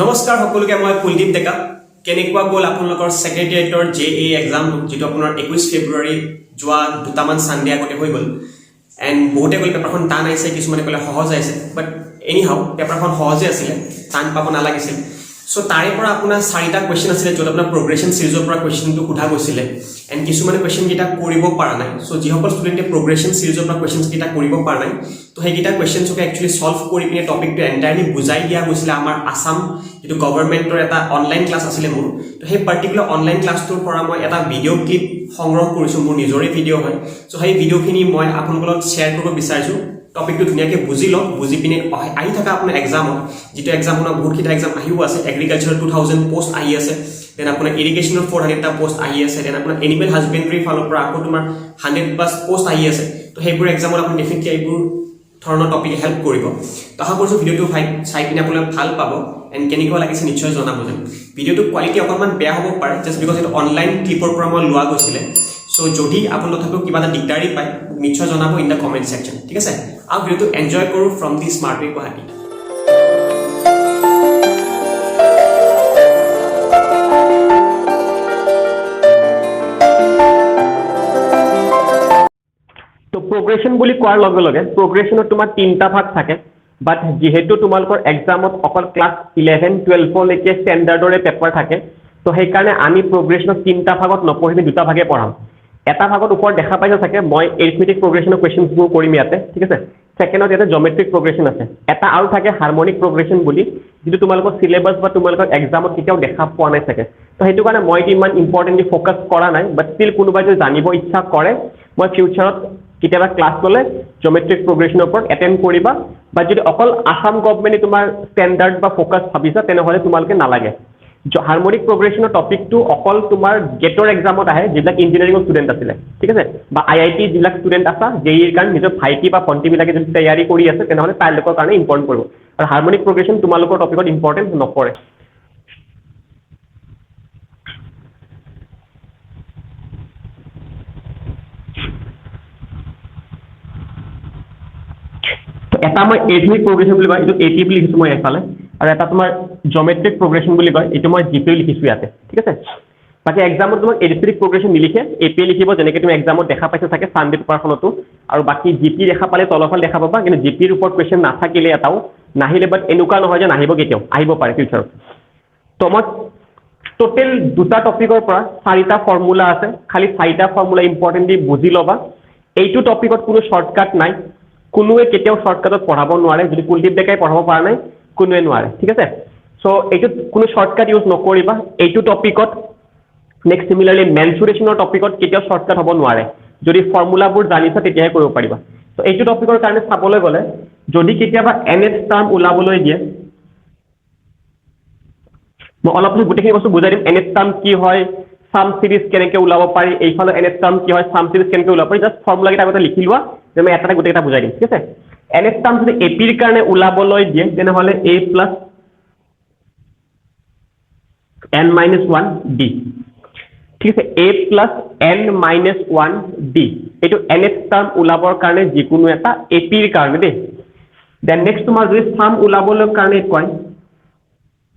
নমস্কাৰ সকলোকে মই কুলদীপ ডেকা কেনেকুৱা গ'ল আপোনালোকৰ সেক্ৰেটাৰিয়েটৰ জেএ এক্সাম যেটো আপোনাৰ 21 ফেব্ৰুৱাৰী যোৱা দুটামান সানডে আগতে হৈ গ'ল এণ্ড বহুতে কল পেপাৰখন টান আহিছে কিছুমানে কলে সহজ আহিছে বাট এনি হাউ পেপাৰখন সহজে আছিল টান পাব নালাগিছিল সো তাৰে পৰা আপোনাৰ চাৰিটা কোৱেশ্চন আছিল যত আপোনাৰ প্ৰগ্ৰেছন সিৰিজৰ পৰা কোৱেশ্চনটো সোধা গৈছিল এণ্ড কিছুমানে কোৱেশ্চন কিটা কৰিব পৰা নাই সো যিসকল ষ্টুডেণ্টে প্ৰগ্ৰেছন সিৰিজৰ পৰা কোৱেশ্চন কিটা কৰিব পৰা নাই তো সেইকিটা কোৱেশ্চনছকে একচুয়ালি সলভ কৰি পিনে টপিকটো এন্টায়াৰলি বুজাই দিয়া গৈছিল আমাৰ আসাম যেটো গভৰ্ণমেণ্টৰ এটা অনলাইন ক্লাছ আছিল মোৰ তো সেই পাৰ্টিকুলাৰ অনলাইন ক্লাছটোৰ পৰা মই এটা ভিডিও ক্লিপ সংগ্ৰহ কৰিছো মোৰ নিজৰে ভিডিও হয় সো সেই ভিডিওখিনি মই আপোনালোকৰ লগত শেয়াৰ কৰিব বিচাৰিছো টপিকটো ধুনিয়াকে বুজি লওক বুজি পিনে আহি থকা আপোনাৰ এক্সামত যেটো এক্সামনৰ বহুত কিটা এক্সাম আহিও আছে এগ্ৰিকালচাৰ 2000 পোষ্ট আহি আছে দেন আপোনাৰ ইৰিগেশনৰ 400 টা পোষ্ট আহি আছে দেন আপোনাৰ এনিমেল হাজবেণ্ডৰী ফালৰ পৰা আকৌ তোমাৰ 100 প্লাস পোষ্ট আহি আছে তো সেইবোৰ এক্সামত আপুনি ডেফিনেটলি এইবোৰ ধৰণৰ টপিক হেল্প কৰিব তো আশা কৰিছো ভিডিওটো চাই পিনে আপোনালোকে ভাল পাব এণ্ড কেনেকুৱা লাগিছে নিশ্চয় জনাব যেন ভিডিওটো কোৱালিটি অকণমান বেয়া হ'ব পাৰে জাস্ট বিকজ এটা অনলাইন ক্লিপৰ পৰা মই লোৱা গৈছিলে সো যদি আপোনালোক তথাপিও কিবা এটা দিগদাৰী পায় নিশ্চয় জনাব ইন দা কমেন্ট সেকশন ঠিক আছে আৰু ভিডিওটো এনজয় কৰো ফ্ৰম দি স্মাৰ্ট ৱে গুৱাহাটী তো প্ৰোগ্ৰেছন বুলি কোৱাৰ লগে লগে প্ৰোগ্ৰেছনত তোমাৰ তিনটা ভাগ থাকে বাট যেহেতু তোমালোকৰ এক্সামত অকল ক্লাস 11 12 লৈকে ষ্টেণ্ডাৰ্ডৰে পেপাৰ থাকে তো সেই কাৰণে আমি প্ৰোগ্ৰেছনত তিনটা ভাগত নপঢ়ি দুটা ভাগে পঢ়াম এটা ভাগত ওপৰ দেখা পাইছা থাকে মই এৰিথমেটিক প্ৰোগ্ৰেছনৰ কোৱেশ্চনবোৰ কৰিম ইয়াতে ঠিক আছে সেকেন্ডত ইয়াতে জিওমেট্ৰিক প্ৰোগ্ৰেছন আছে এটা আৰু থাকে হাৰমনিক প্ৰোগ্ৰেছন বুলি যেটো তোমালোকৰ সিলেবাস বা তোমালোকৰ এক্সামত কেতিয়াও দেখা পোৱা নাই থাকে তো হেতু কাৰণে মই ইমান ইম্পৰ্টেন্টলি ফোকাস কৰা নাই বাট স্টিল কোনোবাই যদি জানিব ইচ্ছা কৰে মই ফিউচাৰত কিতাবা ক্লাস ললে জিওমেট্ৰিক প্ৰোগ্ৰেছনৰ ওপৰত এটেন্ড কৰিবা বা যদি অকল আসাম গভৰ্ণমেণ্টে তোমাৰ ষ্টেণ্ডাৰ্ড বা ফোকাস ভাবিছা তেনেহলে তোমালকে নালাগে হাৰমনিক প্ৰোগ্ৰেছনৰ টপিকটো অকল তোমাৰ গেটৰ এক্সামত আহে যিবিলাক ইঞ্জিনিয়াৰিং ষ্টুডেন্ট আছিল ঠিক আছে বা আইআইটি যিবিলাক ষ্টুডেন্ট আছে জেইৰ কাৰণে নিজৰ ভাইটি বা ভণ্টি বিলাকে যদি তৈয়াৰী কৰি আছে তেনেহলে তাইলোকৰ কাৰণে ইম্পৰ্টেন্ট কৰিব আৰু হাৰমনিক প্ৰোগ্ৰেছন তোমালোকৰ টপিকত ইম্পৰ্টেন্ট নপৰে এটা মই এৰিথমেটিক প্ৰোগ্ৰেছন বুলি কয় এটো এটি বুলি লিখিছো মই এফালে আৰু এটা তোমাৰ জিওমেট্ৰিক প্ৰোগ্ৰেছন বুলি কয় এটো মই জিপি লিখিছো ইয়াতে ঠিক আছে বাকি এক্সামত তোমাৰ এৰিথমেটিক প্ৰোগ্ৰেছন নিলিখে এপি লিখিব যেনেকৈ তুমি এক্সামত দেখা পাইছা থাকে সানডে পেপাৰখনতো আৰু বাকি জিপি দেখা পালে তলফাল দেখা পাবা কিন্তু জিপিৰ ওপৰত কোৱেশ্চন নাথাকিলে এটাও নাহিলে বাট এনেকুৱা নহয় যে নাহিব কেতিয়াও আহিব পাৰে ফিউচাৰত তো মই টোটেল দুটা টপিকৰ পৰা চাৰিটা ফৰ্মুলা আছে খালি চাৰিটা ফৰ্মুলা ইম্পৰ্টেন্টলি বুজি লবা এইটো টপিকত কোনো শৰ্টকাট নাই কোনোৱে কেতিয়াও শৰ্টকাটত পঢ়াব নোৱাৰে যদি কুলদীপ ডেকাই পঢ়াব পৰা নাই কোনোৱে নোৱাৰে ঠিক আছে সো এইটো কোনো শৰ্টকাট ইউজ নকৰিবা এইটো টপিকত নেক্সট সিমিলাৰলি মেনচুৰেশনৰ টপিকত কেতিয়াও শৰ্টকাট হ'ব নোৱাৰে যদি ফৰ্মুলাবোৰ জানিছা তেতিয়াহে কৰিব পাৰিবা তো এইটো টপিকৰ কাৰণে চাবলৈ গলে যদি কেতিয়াবা এনএস টাৰ্ম ওলাবলৈ দিয়ে মই অলপ গুটেখিনি বস্তু বুজাই দিম এনএস টাৰ্ম কি হয় সাম সিৰিজ কেনেকে ওলাব পাৰি এইফালে এনএস টাৰ্ম কি হয় সাম সিৰিজ কেনেকে ওলাব পাৰি জাস্ট ফৰ্মুলা কেইটা আগতে লিখি লোৱা যে মই এটা গুটেটা বুজাই দিম ঠিক আছে এনএস টাৰ্ম যদি এপিৰ কাৰণে ওলাবলৈ দিয়ে তেনেহলে a plus n-1 d ঠিক আছে a plus n-1 d এটো এনএস টাৰ্ম ওলাবৰ কাৰণে যিকোনো এটা এপিৰ কাৰণে দে দেন নেক্সট তোমাৰ যদি সাম ওলাবলৈ কাৰণে কয়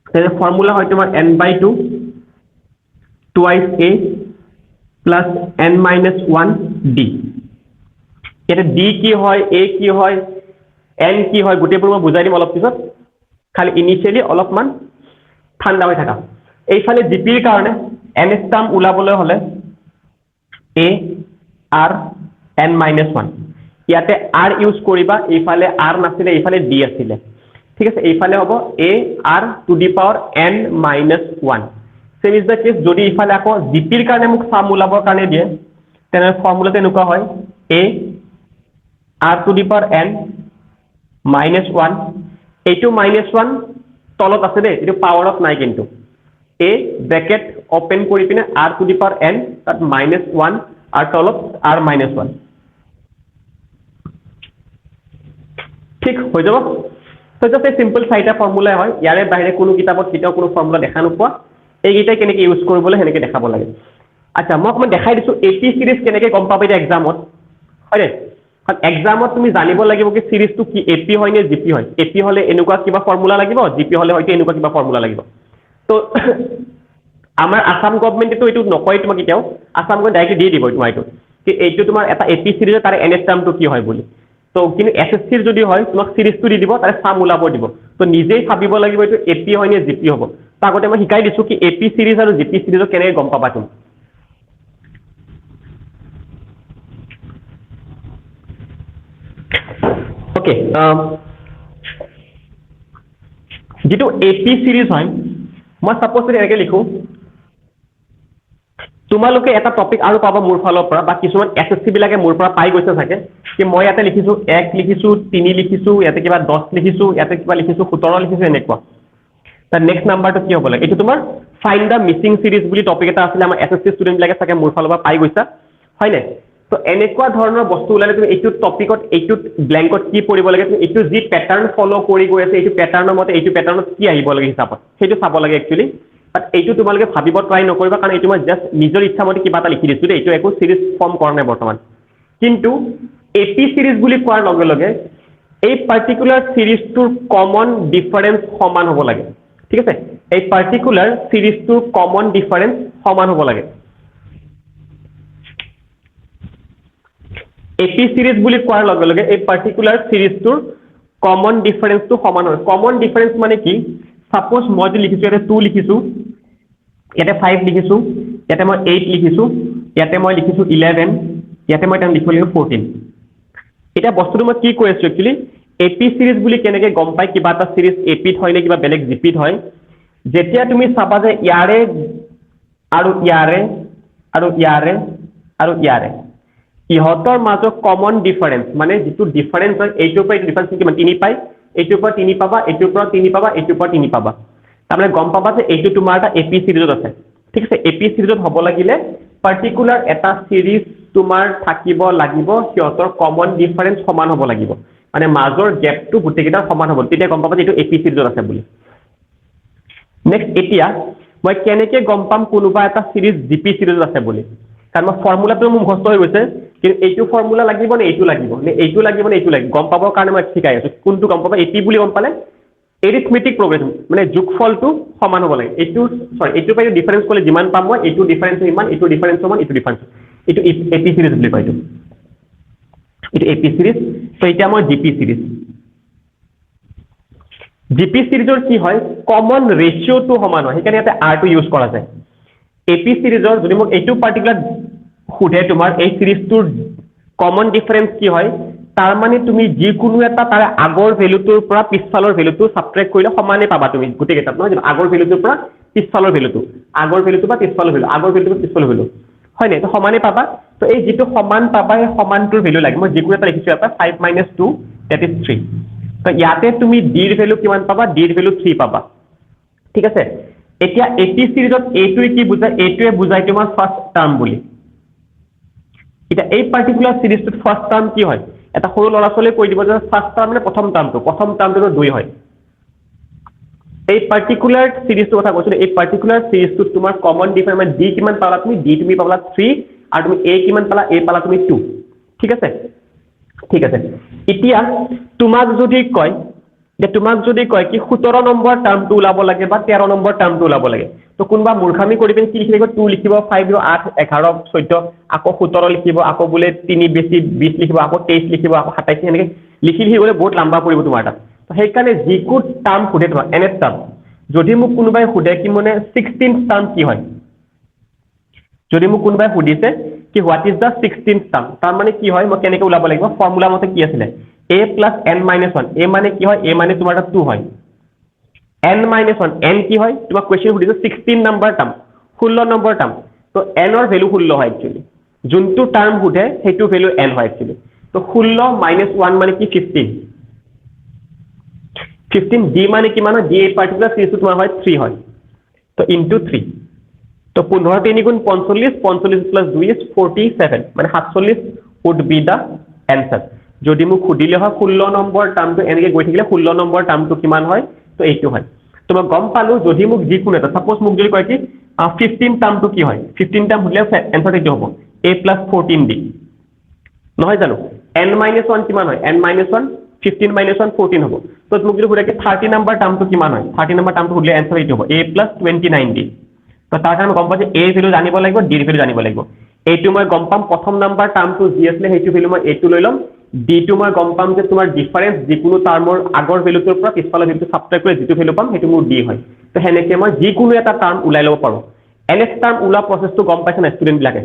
তেনে ফৰ্মুলা হয় তোমাৰ n/2 twice a plus n-1 d এটা d কি হয় a কি হয় n কি হয় গুটেবোৰ মই বুজাই দিম অলপ পিছত খালি ইনিশিয়ালি অলপমান ঠাণ্ডা হৈ থাকা এইফালে জিপিৰ কাৰণে এনএস টাৰ্ম ওলাবলৈ হলে a r n-1 ইয়াতে r ইউজ কৰিবা এইফালে r নাছিলে এইফালে d আছিলে ঠিক আছে এইফালে হ'ব a r to the power n-1 same is the case যদি ইফালে আকৌ জিপিৰ কাৰণে মোক সাম ওলাবৰ কাৰণে দিয়ে তেনে ফৰ্মুলাতে এনেকুৱা হয় a r to the power n-1 এইটো -1 তলত আছে দে এটো পাৱাৰত নাই কিন্তু a ব্ৰেকেট ওপেন কৰি পিনে r to the power n তাত -1 আৰু তলত r-1 ঠিক হৈ যাব তো জাস্ট এই সিম্পল চাৰিটা ফৰ্মুলা হয় ইয়াৰে বাহিৰে কোনো কিতাপত কেতিয়াও কোনো ফৰ্মুলা দেখা নোপোৱা এইকেইটাই কেনেকৈ ইউজ কৰিবলৈ হেনেকৈ দেখাব লাগে আচ্ছা মই দেখাই দিছো এপি সিরিজ কেনেকৈ গম পাব এটা এক্সামত হয় এক্সামত তুমি জানিব লাগিব কি সিরিজটো কি এপি হয় নে জিপি হয় এপি হলে এনেকুৱা কিবা ফৰ্মুলা লাগিব জিপি হলে হয়তো এনেকুৱা কিবা ফৰ্মুলা লাগিব তো আমাৰ আসাম গভৰ্নমেণ্টে এইটো নকয় তোমাক এতিয়াও আসাম গভৰ্নমেণ্ট ডাইৰেক্ট দি দিব তোমাৰ এইটো কি এইটো তোমাৰ এটা এপি সিৰিজৰ তাৰে এনএস টাৰ্মটো কি হয় বুলি তো কিন্তু এসএসসিৰ যদি হয় তোমাক সিৰিজটো দি দিব তাৰে সাম ওলাব দিব তো নিজেই ভাবিব লাগিব এইটো এপি হয় নে জিপি হ'ব তো আগতে মই শিকাই দিছো কি এপি সিরিজ আৰু জিপি সিৰিজৰ কেনেকৈ গম পাবা তুমি ওকে যেটো এপি সিৰিজ হয় মই সাপোজ যদি এনেকৈ লিখো তোমালোকে এটা টপিক আৰু পাবা মোৰ ফালৰ পৰা বা কিছুমান এসএসসি বিলাকে মোৰ পৰা পাই গৈছে থাকে কি মই ইয়াতে লিখিছো 1 লিখিছো 3 লিখিছো ইয়াতে কিবা 10 লিখিছো ইয়াতে কিবা লিখিছো 17 লিখিছো এনেকুৱা তাৰ নেক্সট নাম্বাৰটো কি হ'ব লাগে এইটো তোমাৰ ফাইন্ড দা মিসিং সিৰিজ বুলি টপিক এটা আছিল আমাৰ এসএসসি ষ্টুডেন্ট বিলাকে থাকে মোৰ ফালৰ পৰা পাই গৈছা হয় নে তো এনেকুৱা ধৰণৰ বস্তু ওলালে তুমি এইটো টপিকত এইটো ব্ল্যাঙ্কত কি পঢ়িব লাগে তুমি এইটো যি প্যাটাৰ্ন ফলো কৰি গৈ আছে এইটো প্যাটাৰ্নৰ মতে এইটো প্যাটাৰ্নত কি আহিব লাগে হিচাপত সেইটো চাব লাগে একচুয়ালি বাট এইটো তোমালোকে ভাবিব ট্ৰাই নকৰিবা কাৰণ এইটো মই জাস্ট নিজৰ ইচ্ছা মতে কিবা এটা লিখি দিছো দেই এইটো একো সিৰিজ ফৰ্ম কৰা নাই বৰ্তমান কিন্তু এপি সিৰিজ বুলি কোৱাৰ লগে লগে এই পাৰ্টিকুলাৰ সিৰিজটোৰ কমন ডিফাৰেন্স সমান হ'ব লাগে ঠিক আছে এই পাৰ্টিকুলাৰ সিৰিজটোৰ কমন ডিফাৰেন্স সমান হ'ব লাগে এপি সিৰিজ বুলি কোৱাৰ লগে লগে এই পাৰ্টিকুলাৰ সিৰিজটোৰ কমন ডিফাৰেন্সটো সমান হয় কমন ডিফাৰেন্স মানে কি সাপোজ মই যে লিখিছো ইয়াতে 2 লিখিছো ইয়াতে 5 লিখিছো ইয়াতে মই 8 লিখিছো ইয়াতে মই লিখিছো 11 ইয়াতে মই টান লিখিছো 14 এটা বস্তুটো মই কি কৈ আছো একচুয়ালি এপি সিরিজ বুলি কেনেকৈ গম পাই কিবা এটা সিরিজ এপিত হয় নে কিবা বেলেগ জিপিত হয় যেতিয়া তুমি চাবা যে ইয়াৰে আৰু ইয়াৰে আৰু ইয়াৰে আৰু ইয়াৰে ইহতৰ মাজত কমন ডিফাৰেন্স মানে যেটো ডিফাৰেন্স হয় এইটোৰ পৰা ডিফাৰেন্স কিমান 3 পাই এইটোৰ পৰা 3 পাবা এইটোৰ পৰা 3 পাবা এইটোৰ পৰা 3 পাবা তাৰমানে গম পাবা যে এইটো তোমাৰ এটা এপি সিৰিজত আছে ঠিক আছে এপি সিৰিজত হ'ব লাগিলে পাৰ্টিকুলাৰ এটা সিৰিজ তোমাৰ থাকিব লাগিব সিহতৰ কমন ডিফাৰেন্স সমান হ'ব লাগিব মানে মাজৰ গ্যাপটো গুটেকিটা সমান হ'ব তেতিয়া গম পাবা যে এইটো এপি সিরিজত আছে বুলি নেক্সট এতিয়া মই কেনেকৈ গম পাম কোনোবা এটা সিরিজ জিপি সিরিজত আছে বুলি কাৰণ মই ফৰ্মুলাটো মোৰ মুখস্থ হৈ গৈছে কিন্তু এইটো ফৰ্মুলা লাগিব নে এইটো লাগিব নে এইটো লাগিব নে এইটো লাগিব গম পাবৰ কাৰণে মই শিকাই আছো কোনটো গম পাবা এপি বুলি গম পালে এৰিথমেটিক প্ৰগ্ৰেছন মানে যোগফলটো সমান হ'ব লাগে এইটো সৰি এইটো পাই ডিফাৰেন্স ক'লে যিমান পাম মই এইটো ডিফাৰেন্স ইমান এইটো ডিফাৰেন্স সমান এইটো ডিফাৰেন্স এইটো এপি সিৰিজ বুলি কয় এইটো এপি সিৰিজ তো এটা মই জিপি সিৰিজ জিপি সিৰিজৰ কি হয় কমন ৰেশিওটো সমান হয় সেইকাৰণে ইয়াতে আৰ টো ইউজ কৰা যায় এপি সিৰিজৰ যদি মোক এইটো পাৰ্টিকুলাৰ খুদে তোমাৰ এই সিৰিজটোৰ কমন ডিফাৰেন্স কি হয় তাৰ মানে তুমি যিকোনো এটা তাৰ আগৰ ভ্যালুটোৰ পৰা পিছফালৰ ভ্যালুটো সাবট্ৰেক্ট কৰিলে সমানে পাবা তুমি গুটে কেইটা নহয় জানো আগৰ ভ্যালুটোৰ পৰা পিছফালৰ ভ্যালুটো আগৰ ভ্যালুটো বা পিছফালৰ ভ্যালু আগৰ ভ্যালুটো পিছফালৰ ভ্যালু হয় নে তো সমানে পাবা তো এই যেটো সমান পাবা এই সমানটোৰ ভ্যালু লাগে মই যিকোনো এটা লিখিছো এটা 5 - 2 that is 3 তো ইয়াতে তুমি d ৰ ভ্যালু কিমান পাবা d ৰ ভ্যালু 3 পাবা ঠিক আছে এতিয়া এপি সিৰিজত এটোই কি বুজায় এটোৱে বুজায় তোমাৰ ফাৰ্স্ট টাৰ্ম বুলি এটা এই পাৰ্টিকুলাৰ সিৰিজটোত ফাৰ্স্ট টাৰ্ম কি হয় এটা সৰু লৰা ছোৱালীয়ে কৈ দিব যে ফাৰ্স্ট টাৰ্ম মানে প্ৰথম টাৰ্মটো 2 হয় এই পাৰ্টিকুলাৰ সিৰিজটো কথা কৈছো এই পাৰ্টিকুলাৰ সিৰিজটোত তোমাৰ কমন ডিফাৰেন্স d কিমান পালা তুমি d তুমি পালা 3 আৰু তুমি a কিমান পালা a পালা তুমি 2 ঠিক আছে এতিয়া তোমাক যদি কয় কি 17 নম্বৰ টাৰ্মটো ওলাব লাগে বা 13 নম্বৰ টাৰ্মটো ওলাব লাগে তো কোনবা মূৰ্খামি কৰি পেন কি লিখিব 2 লিখিব 5 8 11 14 আকৌ 17 লিখিব আকৌ বোলে 3 বেছি 20 লিখিব আকৌ 23 লিখিব আকৌ 27 এনেকৈ লিখি গলে বহুত লম্বা পৰিব তোমাৰ এটা তো সেইকাৰণে যিকো টাৰ্ম খুদে তোমাৰ এনএস টাৰ্ম যদি মোক কোনোবাই খুদে কি মানে 16th টাৰ্ম কি হয় যদি মোক কোনোবাই খুদিছে কি what is the 16th term তাৰ মানে কি হয় মই কেনেকৈ ওলাব লাগিব ফৰ্মুলা মতে কি আছিল a plus n minus 1 a মানে কি হয় a মানে তোমাৰ 2 হয় n minus 1 n কি হয় তোমাক কোৱেশ্চন সুধিছে 16 নম্বৰ টাৰ্ম 16 নম্বৰ টাৰ্ম তো n ৰ ভ্যালু 16 হয় একচুয়ালি যোনটো টার্ম সুধে সেইটো ভ্যালু n হয় একচুয়ালি তো 16 - 1 মানে কি 15 d মানে কি মানে d এই পার্টিকুলার সিরিজটো তোমাৰ হয় 3 হয় তো ইনটু 3 তো 15 3 গুণ 45 45 plus 2 is 47 মানে 47 would be the answer যদি মোক খুদিলে হয় 16 নম্বৰ টাৰ্মটো এনেকৈ গৈ থাকিলে 16 নম্বৰ টার্মটো কিমান হয় তো এইটো হয় তো মই গম পালো যদি মোক যিকোনো এটা সাপোজ মোক যদি কয় কি 15 টার্মটো কি হয় 15 টার্ম হলে এনসার এইটো হ'ব a plus 14d নহয় জানো n minus 1 কিমান হয় n minus 1 15 minus 1 14 হ'ব তো মোক যদি সুধে কি 30 নম্বৰ টাৰ্মটো কিমান হয় 30 নম্বৰ টাৰ্মটো সুধিলে এনসাৰ এইটো হ'ব a + 29d তো তাৰ কাৰণে গম পাওঁ যে a ভ্যালু জানিব লাগিব d ভ্যালু জানিব লাগিব এইটো মই গম পাম প্ৰথম নম্বৰ টাৰ্মটো যি আছিল সেইটো ভ্যালু মই a টো লৈ লম d টো মই গম পাম যে তোমাৰ ডিফাৰেন্স যিকোনো টাৰ্মৰ আগৰ ভ্যালুটোৰ পৰা পিছফালৰ ভ্যালুটো সাবট্ৰাক্ট কৰি যিটো ভ্যালু পাম সেইটো মোৰ d হয় তো হেনেকে মই যিকোনো এটা টাৰ্ম উলাই ল'ব পাৰো nth টাৰ্ম উলা প্ৰসেসটো গম পাইছে না ষ্টুডেন্ট বিলাকে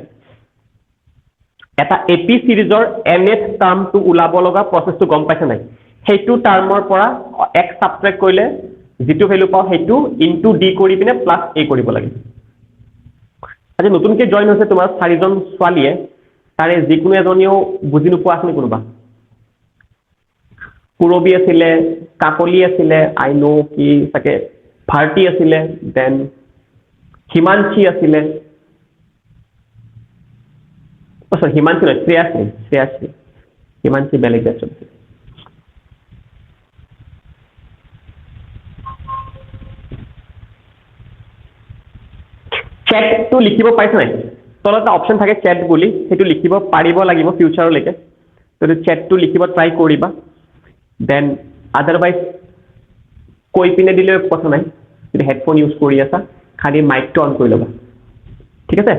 এটা এপি সিৰিজৰ nth টাৰ্মটো উলাব লগা প্ৰসেসটো গম পাইছে নাই সেইটো টাৰ্মৰ পৰা x সাবট্ৰাক্ট কৰিলে যিটো ভ্যালু পাও সেইটো ইনটু d কৰি পিনে প্লাস a কৰিব লাগে আজি নতুনকে জয়েন হৈছে তোমাৰ চাৰিজন ছোৱালীয়ে তাৰে যিকোনো এজনীও বুজি নোপোৱা আছে কোনোবা পুৰবি আছিলে কাকলি আছিলে আই নো কি থাকে ভাৰতী আছিলে দেন হিমাংশী আছিলে সরি হিমাংশী নয় শ্রেয়াশ্রী হিমাংশী বেলেগ আছে চ্যাট তো লিখিব পাইছে নাই তলত এটা অপশন থাকে চ্যাট বুলি সেইটো লিখিব পাৰিব লাগিব ফিউচাৰলৈকে তো চ্যাট তো লিখিব ট্ৰাই কৰিবা দেন আদাৰওয়াইজ কৈ পিনে দিলে কথা নাই যদি হেডফোন ইউজ কৰি আছা খালি মাইকটো অন কৰি ল'বা ঠিক আছে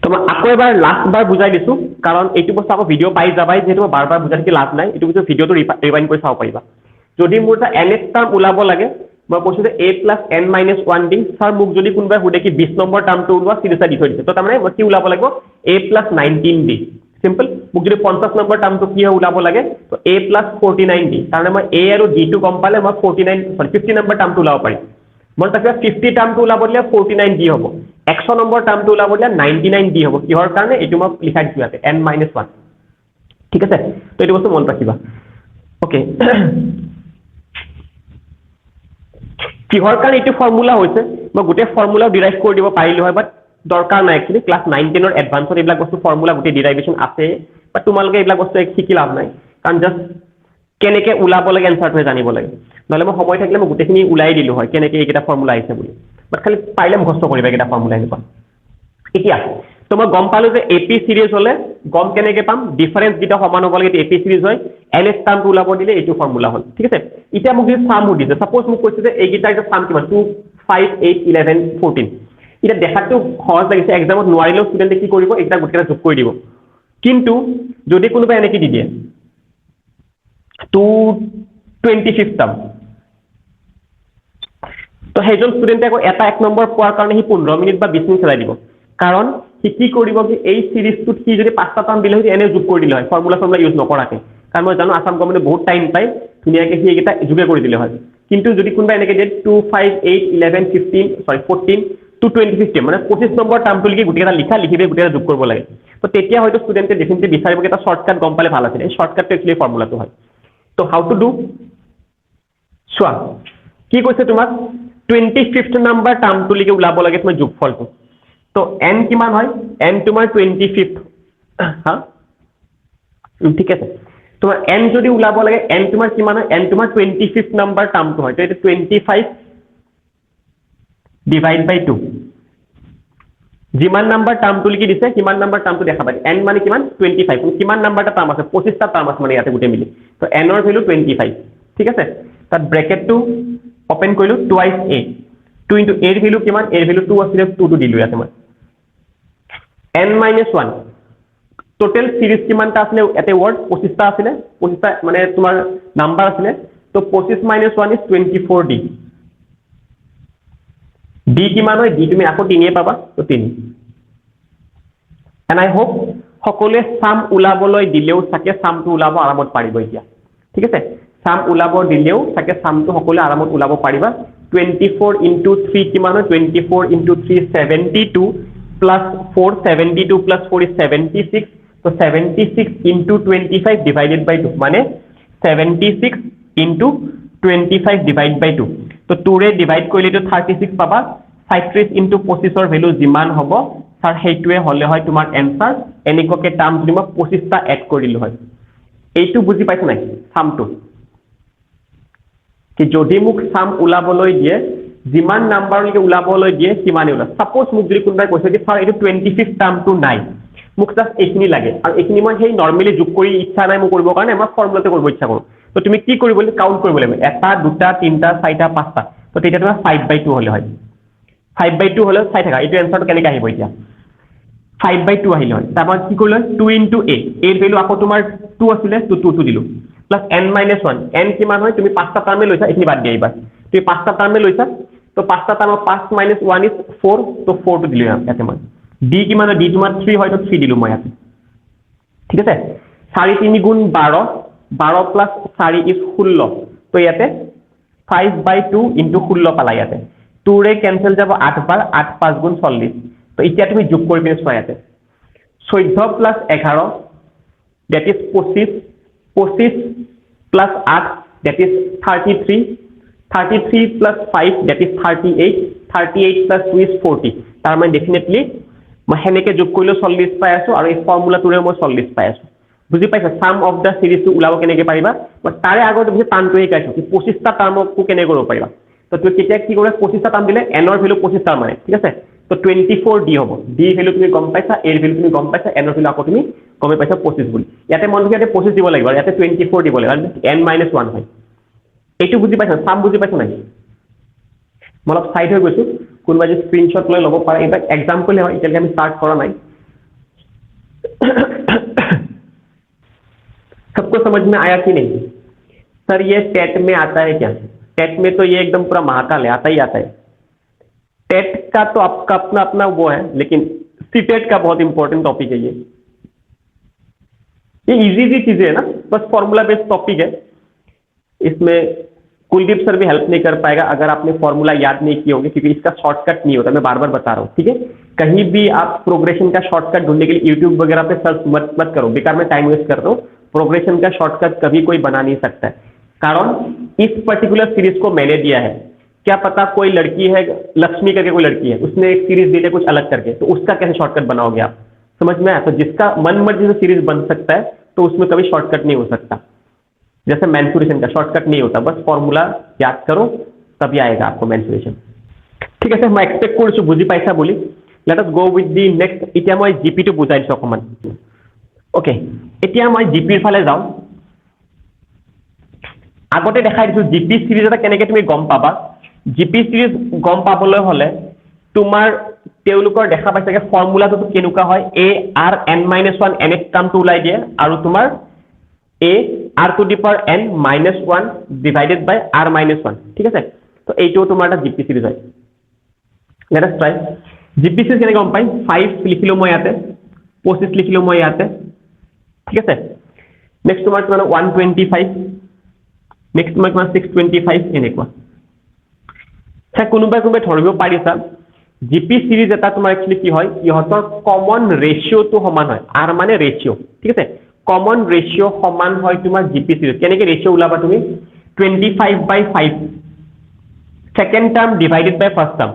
তোমাক আকৌ এবাৰ লাষ্ট বাৰ বুজাই দিছো কাৰণ এইটো বস্তু আকৌ ভিডিও পাই যাবাই যেহেতু বাৰ বাৰ বুজাই কি লাভ নাই এইটো বস্তু ভিডিওটো ৰিৱাইন্ড কৰি চাব পাৰিবা যদি মোৰ এটা nth টাৰ্ম উলাব লাগে মই কৈছো যে a + n - 1 দিম স্যার মোক যদি কোনবাই হুদে কি 20 নম্বৰ টাৰ্মটো উলোৱা সিৰিজা দি থৈ দিছে তো তাৰমানে মই কি উলাব লাগিব a + 19d সিম্পল মোক যদি 50 নম্বৰ টাৰ্মটো কি উলাব লাগে তো a + 49d তাৰমানে মই a আৰু d টো গম পালে মই 50 নম্বৰ টাৰ্মটো উলাব পাৰিম মই তাকে 50 টাৰ্মটো উলাব দিলে 49d হ'ব 100 নম্বৰ টাৰ্মটো উলাব দিলে 99d হ'ব কিহৰ কাৰণে এটো মই লিখাই দিছো ইয়াতে n - 1 ঠিক আছে তো এটো বস্তু মন ৰাখিবা ওকে কিহৰ কাৰণে এটো ফৰ্মুলা হৈছে মই গোটে ফৰ্মুলা ডিৰাইভ কৰি দিব পাৰিলো হয় বাট দৰকাৰ নাই একচুয়ালি ক্লাস 9 10 ৰ এডভান্সত এইবিলাক বস্তু ফৰ্মুলা গোটে ডিৰাইভেশন আছে বাট তোমালোকে এইবিলাক বস্তু শিকি লাভ নাই কাৰণ জাস্ট কেনেকে উলাব লাগে এনসাৰটো জানিব লাগে নহলে মই সময় থাকিলে মই গোটেখিনি উলাই দিলো হয় কেনেকে এইকেইটা ফৰ্মুলা আহিছে বুলি বাট খালি পাৰিলে মুখস্থ কৰিবা এইকেইটা ফৰ্মুলা এনেকুৱা এতিয়া তো মই গম পালো যে এপি সিরিজ হলে গম কেনেকে পাম ডিফারেন্স গিটা সমান হ'ব লাগে এপি সিরিজ হয় nth টার্ম উলাব দিলে এইটো ফৰ্মুলা হল ঠিক আছে এতিয়া মোক যদি সাম দিছে সাপোজ মোক কৈছে যে এইগিটা এটা সাম কিমান 2 5 8 11 14 এটা দেখাটো সহজ লাগিছে এক্সামত নোৱাৰিলেও ষ্টুডেন্টে কি কৰিব এটা গোটেটা যোগ কৰি দিব কিন্তু যদি কোনোবা এনেকি দি দিয়ে 225 টাৰ্ম তো সেইজন ষ্টুডেন্টে আকৌ এটা 1 নম্বৰ পোৱাৰ কাৰণে হি 15 মিনিট বা 20 মিনিট চলাই দিব কাৰণ হি কি কৰিব কি এই সিৰিজটো কি যদি পাঁচটা টাৰ্ম দিলে হয় এনে যোগ কৰি দিলে হয় ফৰ্মুলা ইউজ নকৰাকে কাৰণ মই জানো আসাম গৱৰ্ণমেণ্টে বহুত টাইম পায় ধুনিয়াকে হি এটা যোগে কৰি দিলে হয় কিন্তু যদি কোনবা এনেকে দিয়ে 2 5 8 11 15 সৰি 14 225 মানে 25 নম্বৰ টাৰ্মটো লিখি গুটেটা লিখিবে গুটেটা যোগ কৰিব লাগে তো তেতিয়া হয়তো ষ্টুডেন্টে ডেফিনেটলি বিচাৰিব এটা শৰ্টকাট গম পালে ভাল আছিল এই শৰ্টকাটটো একচুয়ালি ফৰ্মুলাটো হয় তো হাউ টু ডু সোৱা কি কৈছে তোমাক 25th নম্বৰ টাৰ্মটো লিখি উলাব লাগে তুমি যোগফলটো তো n কিমান হয় n তোমাৰ 25th হা ঠিক আছে তোমাৰ n যদি উলাব লাগে n তোমাৰ কিমান হয় n তোমাৰ 25th নম্বৰ টাৰ্মটো হয় তো এটা 25 ডিভাইড বাই 2 যিমান নম্বৰ টাৰ্মটো লিখি দিছে কিমান নম্বৰ টাৰ্মটো দেখাবা n মানে কিমান 25 কিমান নম্বৰটা টাৰ্ম আছে 25টা টাৰ্ম আছে মানে ইয়াতে গুটে মিলি তো n ৰ ভ্যালু 25 ঠিক আছে তাত ব্ৰ্যাকেটটো ওপেন কৰিলো টুৱাইস a 2 into a ৰ ভ্যালু কিমান a ৰ ভ্যালু 2 আছিল 2 টো দিলো ইয়াতে মই n - 1 টোটাল সিরিজ কিমানটা আছিল এতে ওয়ার্ড 25টা আছিল 25টা মানে তোমাৰ নাম্বার আছিল তো 25 - 1 is 24d d কিমান হয় d তুমি আকৌ 3 পাবা তো 3 and I hope সকলে সাম উলাবলৈ দিলেও থাকে সামটো উলাব আৰামত পাৰিব এতিয়া ঠিক আছে সাম উলাব দিলেও থাকে সামটো সকলে আৰামত উলাব পাৰিবা 24 into 3 কিমান হয় 24 into 3 72 plus 4 72 plus 4 is 76 so 76 into 25 divided by 2 মানে 76 into 25 divided by 2 তো 2 ৰে ডিভাইড কৰিলে তো 36 পাবা 35 into 25 ৰ ভ্যালু যিমান হ'ব স্যাৰ হেইটোৱে হলে হয় তোমাৰ आंसर এনেককে টাৰ্ম যদি মই 25টা এড কৰিলো হয় এইটো বুজি পাইছ নাই সামটো কি যদি মোক সাম উলাবলৈ দিয়ে যিমান নাম্বাৰলৈকে ওলাবলৈ দিয়ে সিমানে ওলাব সাপোজ মোক যদি কোনোবাই কৈছে যে ছাৰ এইটো 25th টাৰ্মটো নাই মোক জাস্ট এইখিনি লাগে আৰু এইখিনি মই সেই নৰ্মেলি যোগ কৰি ইচ্ছা নাই মোক কৰিবৰ কাৰণে মই ফৰ্মুলাতে কৰিব ইচ্ছা কৰোঁ তো তুমি কি কৰিব লাগিব কাউণ্ট কৰিব লাগিব 1 2 3 4 5টা তো তেতিয়া তোমাৰ 5/2 হ'লে হয় 5/2 হ'লে চাই থাকা এইটো এনসাৰটো কেনেকৈ আহিব এতিয়া 5/2 আহিলে হয় তাৰপৰা কি কৰিলে 2 * a এৰ ভ্যালু আকৌ তোমাৰ 2 আছিলে তো 2 দিলো প্লাস n-1 n কিমান হয় তুমি 5টা টাৰ্মে লৈছা এইখিনি বাদ দিয়া এইবাৰ তুমি 5টা টাৰ্মে লৈছা তো 5টা টাৰ্মৰ 5 - 1 is 4 তো 4 টো দিলো ইয়াতে মই d কিমান হয় d তোমাৰ 3 হয় তো 3 দিলো মই ইয়াতে ঠিক আছে 4 3 গুণ 12 12 প্লাস 4 is 16 তো ইয়াতে 5/2 * 16 পালা ইয়াতে 2 ৰে কেনসেল যাব 8 বাৰ 8 5 গুণ 40 তো এতিয়া তুমি যোগ কৰি পিনে চোৱা ইয়াতে 14 plus 11 that is 25 25 plus 8 that is 33 33 plus 5 that is 38 38 plus 2 is 40 তাৰ মানে ডেফিনেটলি মই হেনেকে যোগ কৰিলে 40 পাই আছো আৰু এই ফৰ্মুলাটোৰে মই 40 পাই আছো বুজি পাইছা সাম অফ দা সিৰিজটো ওলাব কেনেকৈ পাৰিবা মই তাৰে আগত তুমি টানটো শিকাইছো কি 25টা টাৰ্মকো কেনে কৰিব পাৰিবা তো তুমি কেতিয়া কি কৰিবা 25টা টাৰ্ম দিলে n ৰ ভ্যালু 25 টাৰ্ম মানে ঠিক আছে তো 24 d হ'ব d ভ্যালু তুমি গম পাইছা a ভ্যালু তুমি গম পাইছা n ৰ ভ্যালু আকৌ তুমি গম পাইছা 25 বুলি ইয়াতে মন ইয়াতে 25 দিব লাগিব ইয়াতে 24 দিব লাগিব n-1 হয় এইটো বুজি পাইছা সাম বুজি পাইছা নাই মই অলপ সাইড হৈ গৈছো কোনবা যে স্ক্ৰিনশ্বট লৈ ল'ব পাৰে এটা एग्जांपल হয় এতিয়া আমি স্টাर्ट কৰা নাই सबको समझ में आया कि नहीं सर ये टेट में आता है क्या टेट में तो ये एकदम पूरा महाकाल है आता ही आता है टेट का तो आपका अपना अपना वो है लेकिन सीटेट का बहुत इंपॉर्टेंट टॉपिक है ये इजी चीजें है ना बस फॉर्मूला बेस्ड टॉपिक है इसमें कुलदीप सर भी हेल्प नहीं कर पाएगा अगर आपने फॉर्मूला याद नहीं किए होंगे क्योंकि इसका शॉर्टकट नहीं होता मैं बार बार बता रहा हूँ ठीक है कहीं भी आप प्रोग्रेशन का शॉर्टकट ढूंढने के लिए यूट्यूब वगैरह पे सर्च मत करो बेकार में टाइम वेस्ट कर रहा हूँ प्रोग्रेशन का शॉर्टकट कभी कोई बना नहीं सकता है कारण इस पर्टिकुलर सीरीज को मैंने दिया है क्या पता कोई लड़की है लक्ष्मी करके कोई लड़की है उसने एक सीरीज दी है कुछ अलग करके तो उसका कैसे शॉर्टकट बनाओगे आप समझ में आया तो जिसका मन मर्जी से सीरीज बन सकता है तो उसमें कभी शॉर्टकट नहीं हो सकता जैसे मेंसुरेशन का शॉर्टकट नहीं होता बस फॉर्मूला याद करो तभी आएगा आपको मेंसुरेशन ठीक है मैं एक्सपेक्ट কৰিছো বুজি পাইছা বুলি let us go with the next এতিয়া মই জিপি টো বুজাই দিছো অকমান ওকে এতিয়া মই জিপিৰ ফালে যাও আগতে দেখাই দিছো জিপি সিরিজ এটা কেনেকৈ তুমি গম পাবা জিপি সিরিজ গম পাবলৈ হলে তোমাৰ তেওলুকৰ দেখা পাইছাকে ফৰ্মুলাটো কেনেকুৱা হয় a r n-1 nth টাৰ্মটো ওলাই দিয়ে আৰু তোমাৰ a r to the power n-1 divided by r-1 ঠিক আছে তো এইটো তোমাৰ এটা জিপি সিরিজ হয় let us try GP series কেনে গম পাই 5 লিখিলো মই ইয়াতে 25 লিখিলো মই ইয়াতে ঠিক আছে নেক্সট তোমাৰ 125 নেক্সট তোমাৰ 625 এনেকুৱা তা কোনোবাই ধৰিব পাৰিছা জিপি সিৰিজ এটা তোমাৰ एक्चुअली কি হয় ইহতৰ কমন ৰেশিওটো সমান হয় r মানে ৰেশিও ঠিক আছে কমন ৰেশিও সমান হয় তোমাৰ জিপি সিৰিজ কেনেকৈ ৰেশিও ওলাবা তুমি 25/5 second term divided by first term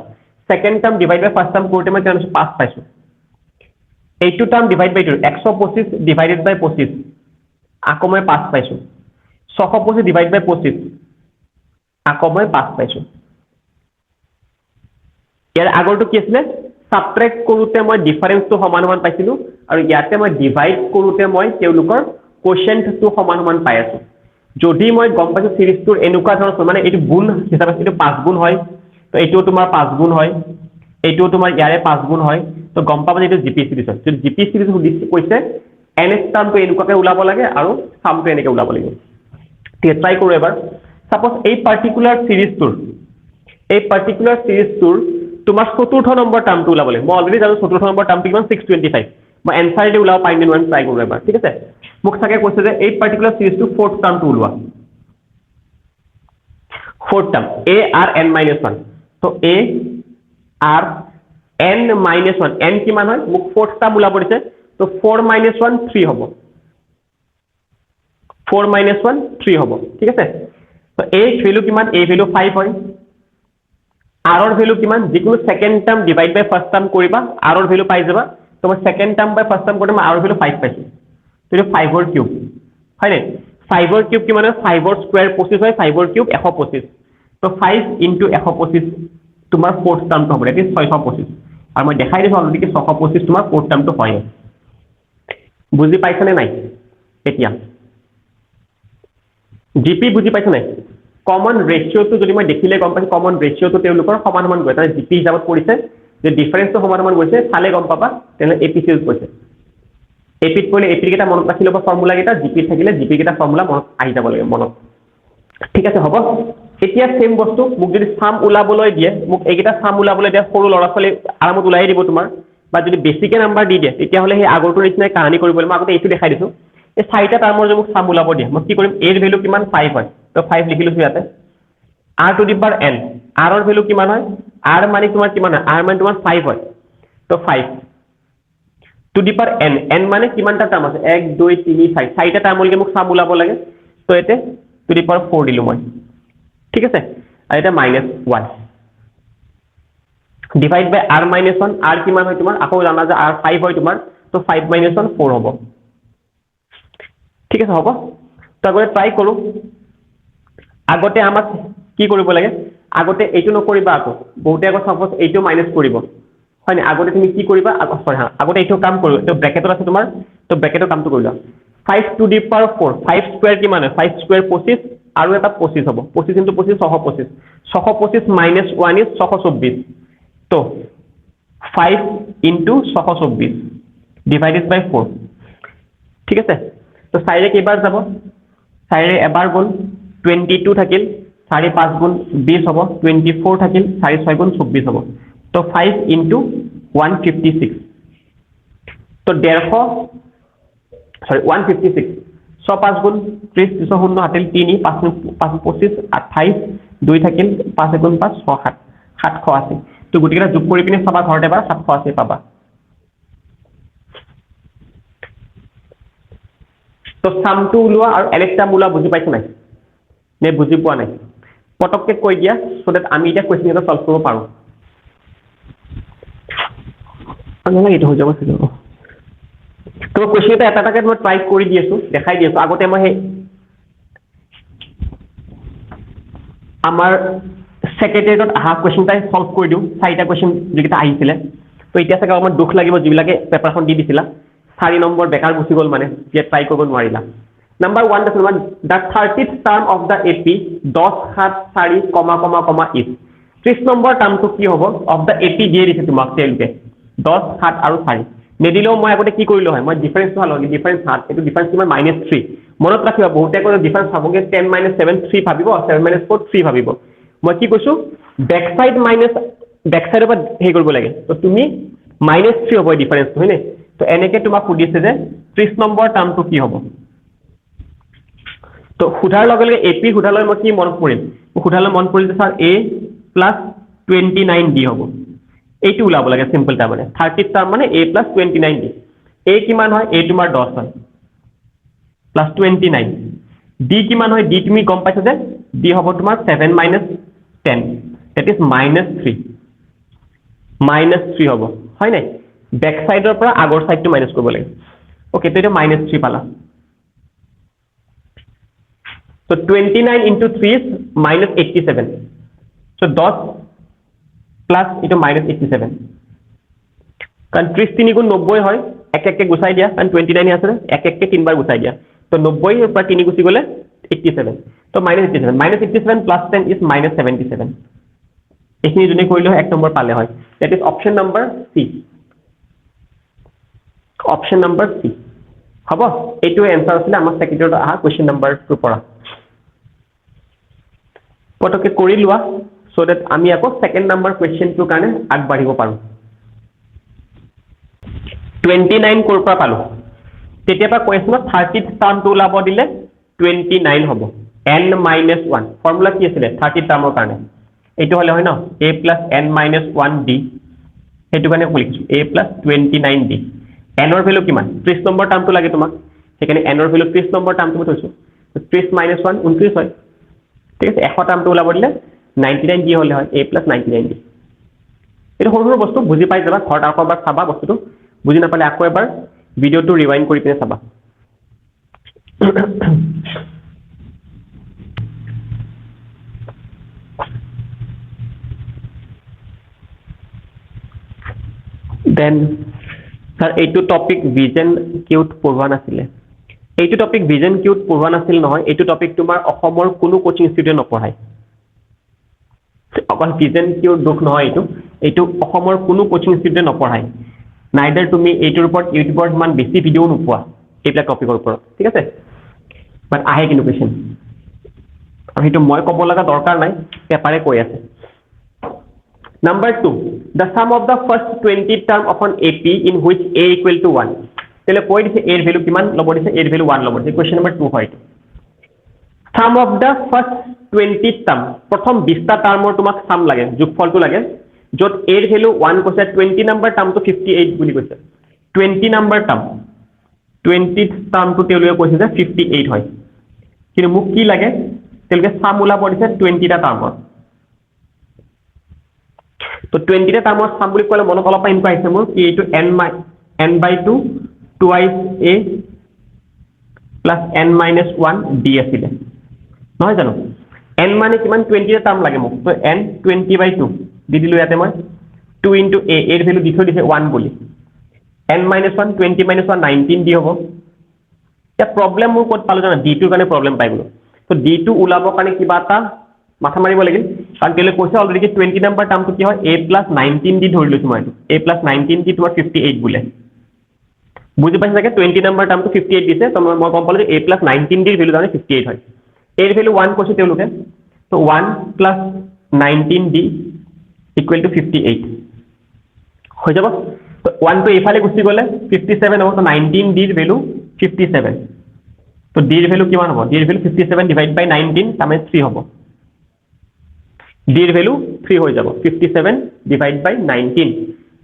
second term divide by first term করতে মই 5 পাইছো এইটো term divide by 2 125 divided by 25 আকৌ মই 5 পাইছো 625 ডিভাইড বাই 25 আকৌ মই 5 পাইছো ইয়াৰ আগৰটো কি আছিল সাবট্ৰেক্ট কৰোতে মই ডিফাৰেন্সটো সমান সমান পাইছিলো আৰু ইয়াতে মই ডিভাইড কৰোতে মই তেওলুকৰ কোশেন্টটো সমান সমান পাই আছো যদি মই গম পাইছো সিৰিজটোৰ এনেকুৱা ধৰণৰ মানে এইটো গুণ হিচাপে এইটো 5 গুণ হয় তো এইটো তোমাৰ 5 গুণ হয় এইটো তোমাৰ ইয়াৰে 5 গুণ হয় তো গম পাবা যে এইটো জিপি সিৰিজ হয় যদি জিপি সিৰিজ কৈছে n টাৰ্মটো এনেকুৱাকৈ ওলাব লাগে আৰু সামটো এনেকৈ ওলাব লাগে ঠিক ট্ৰাই কৰো এবাৰ সাপোজ এই পাৰ্টিকুলাৰ সিৰিজটোৰ তোমাৰ চতুৰ্থ নম্বৰ টাৰ্মটো ওলাব লাগে মই অলৰেডি জানো চতুৰ্থ নম্বৰ টাৰ্মটো কিমান 625 মই এনসাৰ দি ওলাব পাৰিম নে নোৱাৰিম ট্ৰাই কৰো এবাৰ ঠিক আছে মোক চাগে কৈছে যে এই পাৰ্টিকুলাৰ সিৰিজটো ফোৰ্থ টাৰ্মটো ওলোৱা fourth term a r n-1 तो a r n-1 n কিমান হয় মোক फोर्थ টার্ম ওলাব দিছে তো 4 - 1 3 হ'ব 4 - 1 3 হ'ব ঠিক আছে তো a ভ্যালু কিমান a ভ্যালু 5 হয় r ৰ ভ্যালু কিমান যিকোনো সেকেন্ড টাৰ্ম ডিভাইড বাই ফাৰ্স্ট টাৰ্ম কৰিবা r ৰ ভ্যালু পাই যাবা তো মই সেকেন্ড টাৰ্ম বাই ফাৰ্স্ট টাৰ্ম কৰিলে মই r ৰ ভ্যালু 5 পাইছো তো 5 ৰ কিউব হয় নে 5 ৰ কিউব কিমান হয় 5 ৰ স্কয়াৰ 25 হয় 5 ৰ কিউব 125 तो 5 * 125 তোমাৰ ফ'ৰ্থ টাৰ্মটো হ'ব এটি 625 আৰু মই দেখাই দিছো অলৰেডি 625 তোমাৰ ফ'ৰ্থ টাৰ্মটো হয় বুজি পাইছনে নাই এতিয়া জিপি বুজি পাইছ নাই কমন ৰেচিঅ'টো যদি মই দেখিলে গম পাইছো কমন ৰেচিঅ'টো তেওঁলোকৰ সমান সমান গৈ তাৰ জিপি হিচাপত পৰিছে যে ডিফাৰেন্সটো সমান সমান গৈছে চালে গম পাবা তেনে এপি সিৰিজ গৈছে এপিত কৰিলে এপিৰ কেইটা মনত ৰাখি ল'ব ফৰ্মুলা কেইটা জিপিত থাকিলে জিপি কেইটা ফৰ্মুলা মনত আহি যাব লাগে মনত ঠিক আছে হ'ব এতিয়া সেম বস্তু মোক যদি সাম ওলাবলৈ দিয়ে মোক এইকেইটা সাম ওলাবলৈ দিয়ে সৰু ল'ৰা ছোৱালী আৰামত ওলাই দিব তোমাৰ বা যদি বেছিকে নাম্বাৰ দি দিয়ে তেতিয়াহ'লে সেই আগৰটোৰ নিচিনাই কাহিনী কৰিব লাগিব মই আগতে এইটো দেখাই দিছো এই চাৰিটা টাৰ্মৰ যে মোক সাম ওলাব দিয়ে মই কি কৰিম এৰ ভেলু কিমান 5 হয় তো 5 লিখি লৈছো ইয়াতে r to the power n r ৰ ভেলু কিমান হয় r মানে তোমাৰ কিমান হয় r মানে তোমাৰ 5 হয় তো 5 to the power n n মানে কিমানটা টাৰ্ম আছে 1 2 3 4 চাৰিটা টাৰ্মলৈকে মোক সাম ওলাব লাগে তো এতে টু দি পাৱাৰ 4 দিলো মই ঠিক আছে আৰু এটা -1 ডিভাইড বাই r - 1 r কিমান হয় তোমাৰ আকৌ জানা যে r 5 হয় তোমাৰ তো 5 - 1 4 হ'ব ঠিক আছে হ'ব তো আগতে ট্রাই কৰো আগতে আমাক কি কৰিব লাগে আগতে এইটো নকৰিবা আকৌ বহুতে আকৌ সাপোজ এইটো মাইনাস কৰিব হয় না আগতে তুমি কি কৰিবা সৰি হা আগতে এইটো কাম কৰো তো ব্ৰ্যাকেটত আছে তোমাৰ তো ব্ৰ্যাকেটৰ কামটো কৰি লোৱা 5 টু দি পাৱাৰ 4 5 স্কয়াৰ কিমান হয় 5 স্কয়াৰ 25 আৰু এটা 25 হ'ব 25 * 25 625 625 - 1 is 624 তো 5 * 624 divided by 4 ঠিক আছে তো 4 কেইবাৰ যাব 4 এবাৰ গল 22 থাকিল 4 5 গুণ 20 হ'ব 24 থাকিল 4 6 গুণ 24 হ'ব তো 5 * 156 তো 150 সরি 156 6 5 গুণ 30 300 হাতিল 3 5 5 25 28 2 থাকিল 5 গুণ 5 6 7 780 তো গুটিকেটা যোগ কৰি পিনে সবা ঘৰতে এবাৰ 780 পাবা তো সামটো ওলোৱা আৰু এলেক্টা মুলা বুজি পাইছ নাই নে বুজি পোৱা নাই পটককে কৈ দিয়া সো দ্যাট আমি এটা কোৱেশ্চন এটা সলভ কৰিব পাৰো আনলা এটা হৈ যাব ঠিক তো কোৱেশ্চন এটা এটাকে মই ট্ৰাই কৰি দি আছো দেখাই দি আছো আগতে মই হে আমাৰ সেক্ৰেটাৰিয়েটত আহা কোৱেশ্চন টাই সলভ কৰি দিও চাৰিটা কোৱেশ্চন যেটা আহিছিলে তো এতিয়া চাগে আমাৰ দুখ লাগিব যিবিলাকে পেপাৰখন দি দিছিলা 4 নম্বৰ বেকাৰ গুচি গল মানে যে ট্ৰাই কৰিব নোৱাৰিলা নাম্বাৰ 1 দেখুন the 30th term of the AP 10 7 4 is 30 number টাৰ্মটো কি হ'ব of the AP দিয়ে দিছে তোমাক তেলকে 10 7 আৰু 4 নেদিলেও মই আগতে কি কৰিলো হয় মই ডিফাৰেন্স ভাল হয় ডিফাৰেন্স 7 এটো ডিফাৰেন্স তোমাৰ -3 মনত ৰাখিবা বহুতে কয় ডিফাৰেন্স ভাবগে 10 - 7 3 ভাবিব 7 - 4 3 ভাবিব মই কি কৈছো ব্যাক সাইড মাইনাস ব্যাক সাইডৰ পৰা হে কৰিব লাগে তো তুমি -3 হ'ব ডিফাৰেন্স হয়নে তো এনেকে তোমাক সুধিছে যে 30 নম্বৰ টাৰ্মটো কি হ'ব তো খুদাৰ লগে লগে এপি খুদালৈ মই কি মনত পৰিম খুদালৈ মন পৰিল যে স্যাৰ a + 29d হ'ব এইটো ওলাব লাগে সিম্পল টাৰ মানে 30 টাৰ্ম মানে a + 29d a কিমান হয় a তোমাৰ 10 হয় + 29 d কিমান হয় d তুমি গম পাইছা যে d হ'ব তোমাৰ 7 - 10 that is -3 -3 হ'ব হয় নাই ব্যাক সাইডৰ পৰা আগৰ সাইডটো মাইনাস কৰিব লাগে ওকে তো এটা -3 পালা So 29 into 3 is -87. So 10 plus into -87. Kan 30 3 গুণ 90 হয় এক এককে গুছাই দিয়া কারণ 29 আছে এক এককে তিনবার গুছাই দিয়া তো 90 এর পর 3 গুছি গলে 87 তো -87 -87 plus 10 is -77 এখিনি যদি কইলে এক নম্বৰ পালে হয় that is option number C option number C হ'ব এইটো এনসার আছিল আমাৰ সেকেন্ডৰ আহা কোৱেশ্চন নম্বৰ 2 পৰা পটকে কৰি লোৱা সো দ্যাট আমি আকৌ সেকেন্ড নম্বৰ কোৱেশ্চনটোৰ কাৰণে আগবাঢ়িব পাৰো 29 কোৰ পৰা পালো তেতিয়াবা কোৱেশ্চনত 30th টাৰ্মটো ওলাব দিলে 29 হ'ব n - 1 ফৰ্মুলা কি আছিল 30 টাৰ্মৰ কাৰণে এইটো হলে হয় ন a + n - 1d হেতু কাৰণে লিখিছো a + 29d n ৰ ভ্যালু কিমান 30 নম্বৰ টাৰ্মটো লাগে তোমাক সেইকাৰণে n ৰ ভ্যালু 30 নম্বৰ টাৰ্মটো মই থৈছো 30 - 1 29 হয় ঠিক আছে 100 টাৰ্মটো ওলাব দিলে 99d হলে হয় a + 99d এটা সৰু সৰু বস্তু বুজি পাই যাবা ঘৰত আকৌ এবাৰ চাবা বস্তুটো বুজি নাপালে আকৌ এবাৰ ভিডিওটো ৰিৱাইন্ড কৰি পিনে চাবা দেন স্যাৰ এইটো টপিক ভিজন কিউত পঢ়োৱা নাছিলে এইটো টপিক ভিজন কিউত পঢ়োৱা নাছিল নহয় এইটো টপিক তোমাৰ অসমৰ কোনো কোচিং ইনষ্টিটিউটে নপঢ়ায় অকল ভিজন কিউত দুখ নহয় এইটো অসমৰ কোনো কোচিং ইনষ্টিটিউটে নপঢ়ায় নাইডাৰ তুমি এইটোৰ ওপৰত ইউটিউবত ইমান বেছি ভিডিঅ' নোপোৱা এইবিলাক টপিকৰ ওপৰত ঠিক আছে বাট আহে কিন্তু কোৱেশ্চন আৰু সেইটো মই ক'ব লগা দৰকাৰ নাই পেপাৰে কৈ আছে Number 2, the sum of the first 20 term of an AP in which A equal to 1. তেলে কৈ দিছে A value কিমান লব দিছে A value 1 লব দিছে question number 2 হয় sum of the first 20 term প্ৰথম 20 টা টাৰ্মৰ তোমাক sum লাগে যোগফলটো লাগে যত A value 1 কৈছে 20 নম্বৰ টাৰ্মটো 58 বুলি কৈছে 20 নম্বৰ টাৰ্ম 20th টাৰ্মটো তেওঁলোকে কৈছে যে 58 হয় কিন্তু মোক কি লাগে তেওঁলোকে sum ওলাব দিছে 20 টা টাৰ্মৰ तो 20 টা টাৰ্মৰ সাম বুলি কলে মনত অলপ ইনকো আহিছে মোৰ কি এইটো n/2 twice a plus n-1 d আছিল নহয় জানো n মানে কিমান 20 টা টাৰ্ম লাগে মোক তো n 20/2 দি দিলো ইয়াতে মই 2 into a এর ভ্যালু দি থৈ দিছে 1 বুলি n-1 20-1 19 দি হ'ব এটা প্ৰবলেম মোৰ ক'ত পালো জানা d2 কাৰণে প্ৰবলেম পাই গলো তো d2 ওলাব কাৰণে কিবা এটা মাথা মাৰিব লাগিল কাৰণ কেলে কৈছে অলৰেডি 20 নম্বৰ টাৰ্মটো কি হয় a + 19 দি ধৰি লৈছো মই a + 19 দি তোমাৰ 58 বুলে বুজি পাইছা যে 20 নম্বৰ টাৰ্মটো 58 দিছে তো মই গম পালো যে a + 19 দিৰ ভ্যালু জানে 58 হয় a এর ভ্যালু 1 কৈছে তেওঁলোকে তো 1 + 19 দি = 58 হৈ যাব তো 1 টো এফালে গুচি গলে 57 হ'ব তো 19 দিৰ ভ্যালু 57 তো দিৰ ভ্যালু কিমান হ'ব দিৰ ভ্যালু 57 / 19 তামে 3 হ'ব d এর ভ্যালু 3 হৈ যাব 57 / 19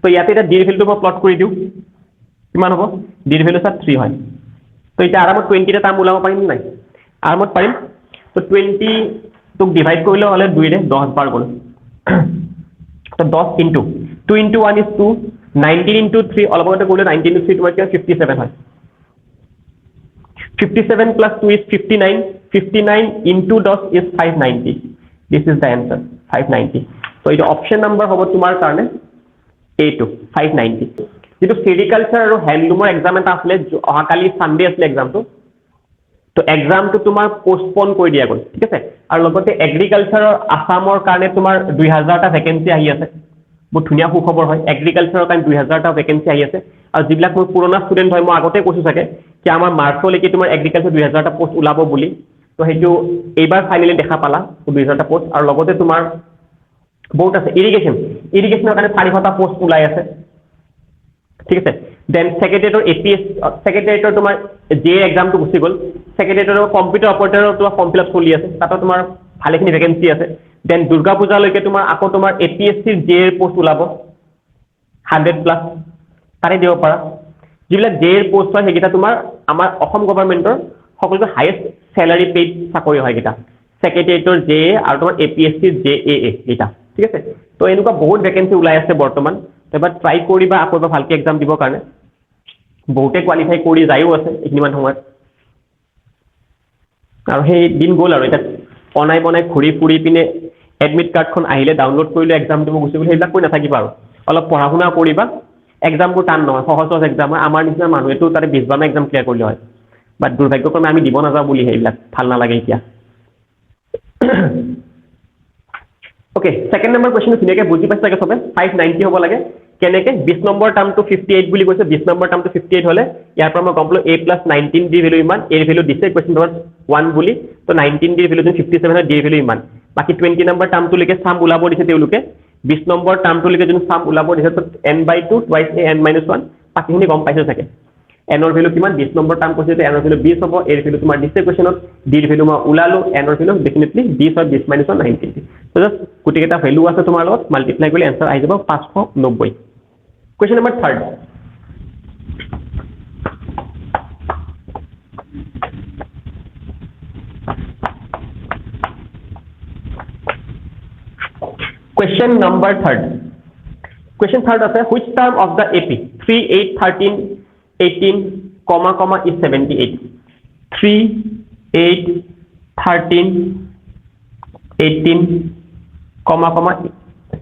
তো ইয়াতে এটা d এর ভ্যালুটো মই প্লট কৰি দিও কিমান হ'ব d এৰ ভ্যালু 3 হয় তো এটা আৰামত 20 টা টাৰ্ম ওলাব পাৰিম নাই আৰামত পাৰিম তো 20 তো ডিভাইড কৰিলে হলে 2 ৰে 10 বাৰ গল তো 10 into 2 into 1 is 2 19 into 3 অলপতে কৰিলে 19 into 3 তোমাৰ 57 হয় 57 plus 2 is 59 59 into 10 is 590 this is the answer 590 so it option number hobo tumar karone a2 590 যেটো সেরিকালচার আৰু হ্যান্ডলুমৰ এক্সাম এটা আসলে অহাকালি সানডে আসলে এক্সাম তো এক্সাম তো তোমাৰ পোস্টপোন কৰি দিয়া গল ঠিক আছে আৰু লগতে এগ্ৰিকালচাৰৰ আসামৰ কাৰণে তোমাৰ 2000 টা ভ্যাকেন্সি আহি আছে বহুত ধুনিয়া খবৰ হয় এগ্ৰিকালচাৰৰ কাৰণে 2000 টা ভ্যাকেন্সি আহি আছে আৰু যিবিলাক মোৰ পুৰণা ষ্টুডেন্ট হয় মই আগতে কৈছো থাকে কি আমাৰ মাৰ্চলৈকে তোমাৰ এগ্ৰিকালচাৰ 2000 টা পোষ্ট ওলাব বুলি তো হেতু এইবাৰ ফাইনালি দেখা পালা 2000 টা পোষ্ট আৰু লগতে তোমাৰ বহুত আছে ইৰিগেশনৰ কাৰণে 400 টা পোষ্ট ওলাই আছে ঠিক আছে দেন সেক্ৰেটাৰিয়েটৰ এপিএস সেক্ৰেটাৰিয়েটৰ তোমাৰ জে এক্সামটো গুছি গল সেক্ৰেটাৰিয়েটৰ কম্পিউটাৰ অপাৰেটৰৰ তোমাৰ ফৰ্ম ফিল আপ চলি আছে তাতে তোমাৰ ভালেখিনি ভ্যাকেন্সি আছে দেন দুৰ্গা পূজালৈকে তোমাৰ আকৌ তোমাৰ এপিএসসিৰ জে এৰ পোষ্ট ওলাব 100 প্লাস তাৰে দিব পাৰা যিবিলাক জে এৰ পোষ্ট হয় হেগিটা তোমাৰ আমাৰ অসম গভৰ্ণমেন্টৰ সকলোকে হাইয়েস্ট স্যালাৰি পেইড চাকৰি হয় গিটা সেক্ৰেটাৰিয়েটৰ জে আৰু তোমাৰ এপিএসসিৰ জে এ গিটা ঠিক আছে তো এনেকুৱা বহুত ভ্যাকেন্সি ওলাই আছে বৰ্তমান এবাৰ ট্ৰাই কৰিবা আকৌ এবাৰ ভালকে এক্সাম দিব কাৰণে বহুতে কোৱালিফাই কৰি যায়ও আছে এইখিনিমান সময়ত আৰু সেই দিন গ'ল আৰু এটা অনাই বনাই ঘুৰি ফুৰি পিনে এডমিট কাৰ্ডখন আহিলে ডাউনলোড কৰিলে এক্সাম দিব গুছি গ'ল সেইবিলাক কৈ নাথাকিবা আৰু অলপ পঢ়া শুনা কৰিবা এক্সামবোৰ টান নহয় সহজ এক্সাম হয় আমাৰ নিচিনা মানুহেতো তাৰে 20 বাৰ এক্সাম ক্লিয়াৰ কৰিলে হয় বাট দুৰ্ভাগ্যক্ৰমে আমি দিব নাযাওঁ বুলি সেইবিলাক ভাল নালাগে এতিয়া ওকে সেকেন্ড নম্বৰ কোৱেশ্চন ধুনিয়াকে বুজি পাইছা চাগে সবে 590 হ'ব লাগে কেনেকে 20 নম্বৰ টাৰ্মটো 58 বুলি কৈছে 20 নম্বৰ টাৰ্মটো 58 হলে ইয়াৰ পৰা মই গম পালো a + 19 দি ভ্যালু ইমান a ভ্যালু দিছে কোৱেশ্চন নম্বৰ 1 বুলি তো 19 দি ভ্যালু 57 হয় d ভ্যালু ইমান বাকি 20 নম্বৰ টাৰ্মটো লৈকে সাম ওলাব দিছে তেওঁলোকে 20 নম্বৰ টাৰ্মটো লৈকে যদি সাম ওলাব দিছে তো n/2 twice a n-1 বাকিখিনি গম পাইছো থাকে n ৰ ভ্যালু কিমান 20 নম্বৰ টাৰ্ম কৈছে n ৰ ভ্যালু 20 হ'ব a ৰ ভ্যালু তোমাৰ দিছে কোৱেশ্চনত d ৰ ভ্যালু মই ওলালো n ৰ ভ্যালু ডেফিনেটলি 20 হয় 20 - 1 19 তো জাস্ট গুটিকেটা ভ্যালু আছে তোমাৰ লগত মাল্টিপ্লাই কৰিলে आंसर আহি যাব 590 Question number 3 Question number 3 Question 3 আছে which term of the AP 3 8 13 18 comma is 78 3 8 13 18 comma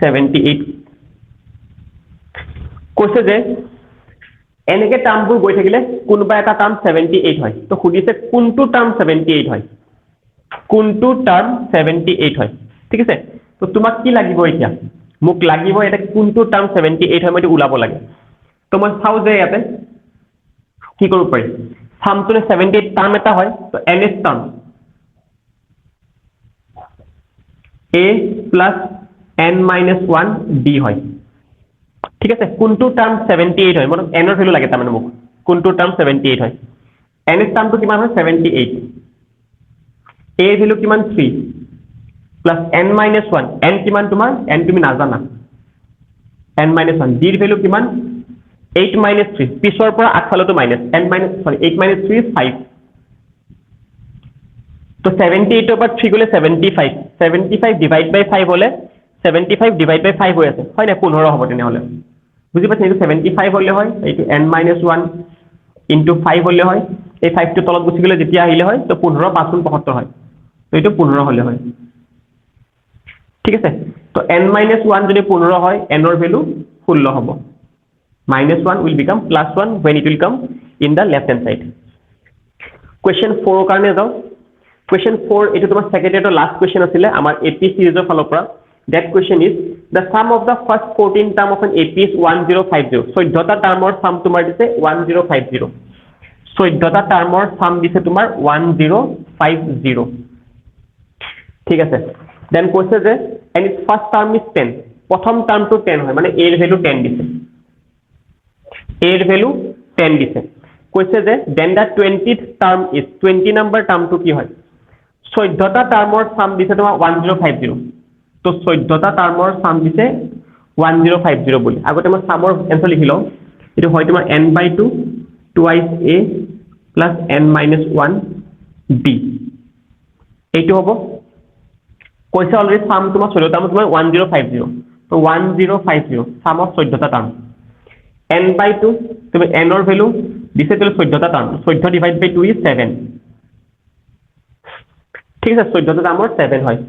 78 কৈছে যে এনেকে টাৰ্মবোৰ গৈ থাকিলে কোনোবা এটা টাৰ্ম 78 হয় তো খুদিছে কোনটো টাৰ্ম 78 হয় কোনটো টাৰ্ম 78 হয় ঠিক আছে তো তোমাক কি লাগিব এতিয়া মোক লাগিব এটা কোনটো টাৰ্ম 78 হয় মই ওলাব লাগে তো মই চাও যে ইয়াতে কি কৰিব পাৰি সামটোলে 78 টাৰ্ম এটা হয় তো nth term a plus n minus 1 b হয় ঠিক আছে কোনটো টাৰ্ম 78 হয় মানে n ৰ ভ্যালু লাগে তাৰমানে মোক কোনটো টাৰ্ম 78 হয় nth টাৰ্মটো কিমান হয় 78 a ভ্যালু কিমান 3 plus n minus 1 n কিমান তোমাৰ n তুমি নাজানা n minus 1 d ৰ ভ্যালু কিমান 8 minus 3 পিছৰ পৰা আগফালটো minus n minus 8 minus 3 is 5 তো 78 ওপৰ 3 গলে 75 75 ডিভাইড বাই 5 হলে 75 ডিভাইড বাই 5 হৈ আছে হয় না 15 হ'ব তেনে হলে বুজি পাইছে এইটো 75 হলে হয় এইটো n minus 1 into 5 হলে হয় এই 5 টো তলত গুছি গলে যেতিয়া আহিলে হয় তো 15 5 75 হয় তো এইটো 15 হলে হয় ঠিক আছে তো n minus 1 যদি 15 হয় n ৰ ভ্যালু 16 হ'ব minus 1 will become plus 1 when it will come in the left hand side question 4 কাৰণে যাও question 4 এটো তোমাৰ সেকেন্ডেৰ লাস্ট question আছিলে আমাৰ AP সিৰিজৰ ফালৰ পৰা that question is the sum of the first 14 term of an AP is 1050 14টা টাৰ্মৰ সাম তোমাৰ দিছে 1050 14টা টাৰ্মৰ সাম দিছে তোমাৰ 1050 ঠিক আছে then কৈছে যে and its first term is 10 প্ৰথম টাৰ্মটো 10 হয় মানে a ৰ ভ্যালু 10 দিছে a ৰ ভ্যালু 10 দিছে কৈছে যে then the 20th term is 20 number টাৰ্মটো কি হয় 14টা টাৰ্মৰ সাম দিছে তোমাৰ 1050 তো 14টা টাৰ্মৰ সাম দিছে 1050 বুলি আগতে মই সামৰ এনসাৰ লিখি লও এটো হয় তোমাৰ n/2 twice a plus n minus 1 b এইটো হ'ব কৈছে অলৰেডি সাম তোমাৰ 14টা তোমাৰ 1050 তো 1050 সাম অফ 14টা টাৰ্ম n/2 তুমি n ৰ ভ্যালু দিছে তেল 14টা টাৰ্ম 14 ডিভাইড বাই 2 is 7 ঠিক আছে 14টা টাৰ্মৰ 7 হয়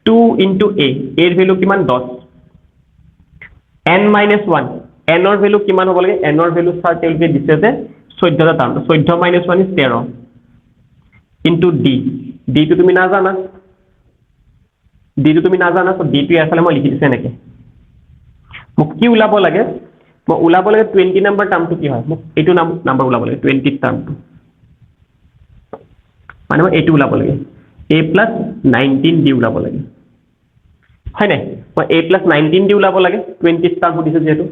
2 into a a ৰ ভ্যালু কিমান 10 n minus 1 n ৰ ভ্যালু কিমান হ'ব লাগে n ৰ ভ্যালু স্যাৰ তেলকে দিছে যে 14টা term 14 minus 1 is 13 into d d টো তুমি নাজানা d টো তুমি নাজানা তো d টো এফালে মই লিখি দিছে নেকি মোক কি উলাব লাগে মই উলাব লাগে 20 নম্বৰ টাৰ্মটো কি হয় মোক এইটো নম্বৰ উলাব লাগে 20 টাৰ্মটো মানে মই এইটো উলাব লাগে a plus 19 d উলাব লাগে হয় নাই মই a plus 19 d উলাব লাগে 20 টাৰ্ম দিছে যেটো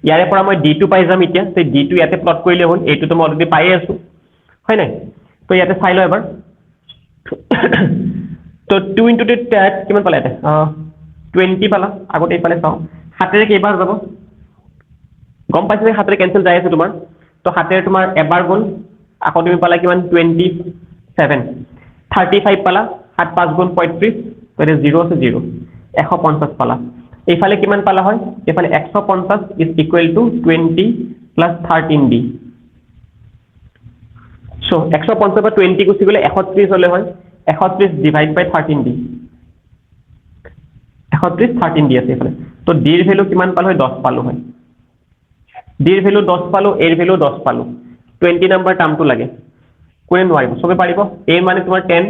ইয়াৰে পৰা মই d টো পাই যাম এতিয়া তে d টো ইয়াতে প্লট কৰিলে হ'ল এইটো তো মই অলৰেডি পাই আছো হয় নাই তো ইয়াতে চাই ল এবাৰ তো 2 into 2 কিমান পালা এটা 20 পালা আগতে এইফালে চাও হাতেৰে কেইবাৰ যাব গম পাইছে হাতেৰে কেনসেল যায় আছে তোমাৰ তো হাতেৰে তোমাৰ এবাৰ গল আকৌ তুমি পালা কিমান 27 35 পালা 7 5 গুণ 35 তো এটা 0 আছে 0 150 পালা এইফালে কিমান পালা হয় এইফালে 150 is equal to 20 plus 13d so 150 পৰা 20 গুছি গলে 130 হলে হয় 130 ডিভাইড বাই 13d 130 13d আছে এইফালে তো d ৰ ভ্যালু কিমান পালো হয় 10 পালো হয় d ৰ ভ্যালু 10 পালো a ৰ ভ্যালু 10 পালো 20 নম্বৰ টাৰ্মটো লাগে কোনে নোৱাৰিব সবে পাৰিব a মানে তোমাৰ 10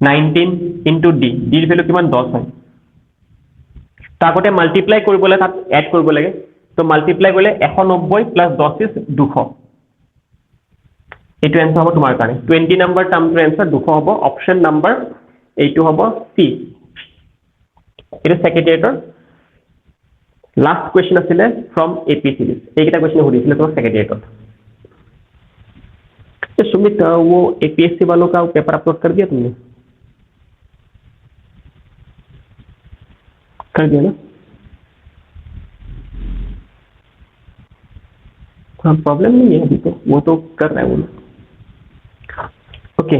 19 into d d ৰ ভ্যালু কিমান 10 হয় তাকতে মাল্টিপ্লাই কৰিবলৈ তাত এড কৰিব লাগে তো মাল্টিপ্লাই কৰিলে 190 plus 10 is 200 এইটো এনসাৰ হ'ব তোমাৰ কাৰণে 20 নম্বৰ টাৰ্মটোৰ এনসাৰ 200 হ'ব অপশন নম্বৰ এইটো হ'ব সি এটা সেক্ৰেটাৰিয়েটৰ लास्ट क्वेश्चन आছিলে फ्रॉम एपी सीरीज एक क्वेश्चन हुदिছিলে तो सेक्रेटरीट तो सुमित वो एपीएससी वालों का पेपर अपलोड कर दिया तुमने कर दिया ना हाँ प्रॉब्लम नहीं है अभी तो वो तो कर रहा है वो ओके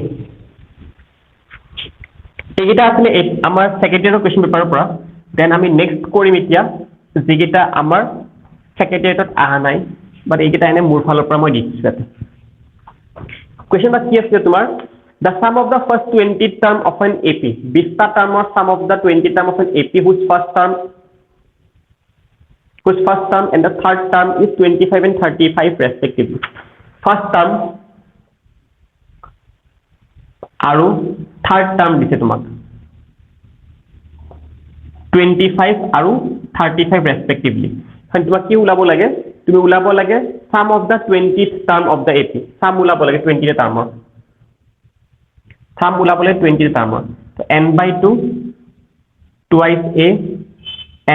এইটা আসলে আমার সেক্ৰেটাৰিয়েটৰ क्वेश्चन পেপাৰৰ পৰা দেন আমি নেক্সট কৰিম এতিয়া যেগিটা আমাৰ সেক্ৰেটাৰিয়েটত আহা নাই বাট এইগিটা এনে মোৰ ফালৰ পৰা মই দিছো তাতে क्वेश्चन কি আছে তোমাৰ the sum of the first 20 term of an AP 20 টা টাৰ্মৰ sum of the 20 term of an AP whose first term whose first term and the third term is 25 and 35 respectively. First term আৰু third term দিছে তোমাক 25 আৰু 35 respectively. এখন তোমাক কি ওলাব লাগে তুমি ওলাব লাগে sum of the 20th term of the AP sum ওলাব লাগে 20th termৰ sum ওলাব লাগে 20th termৰ তো n/2 twice a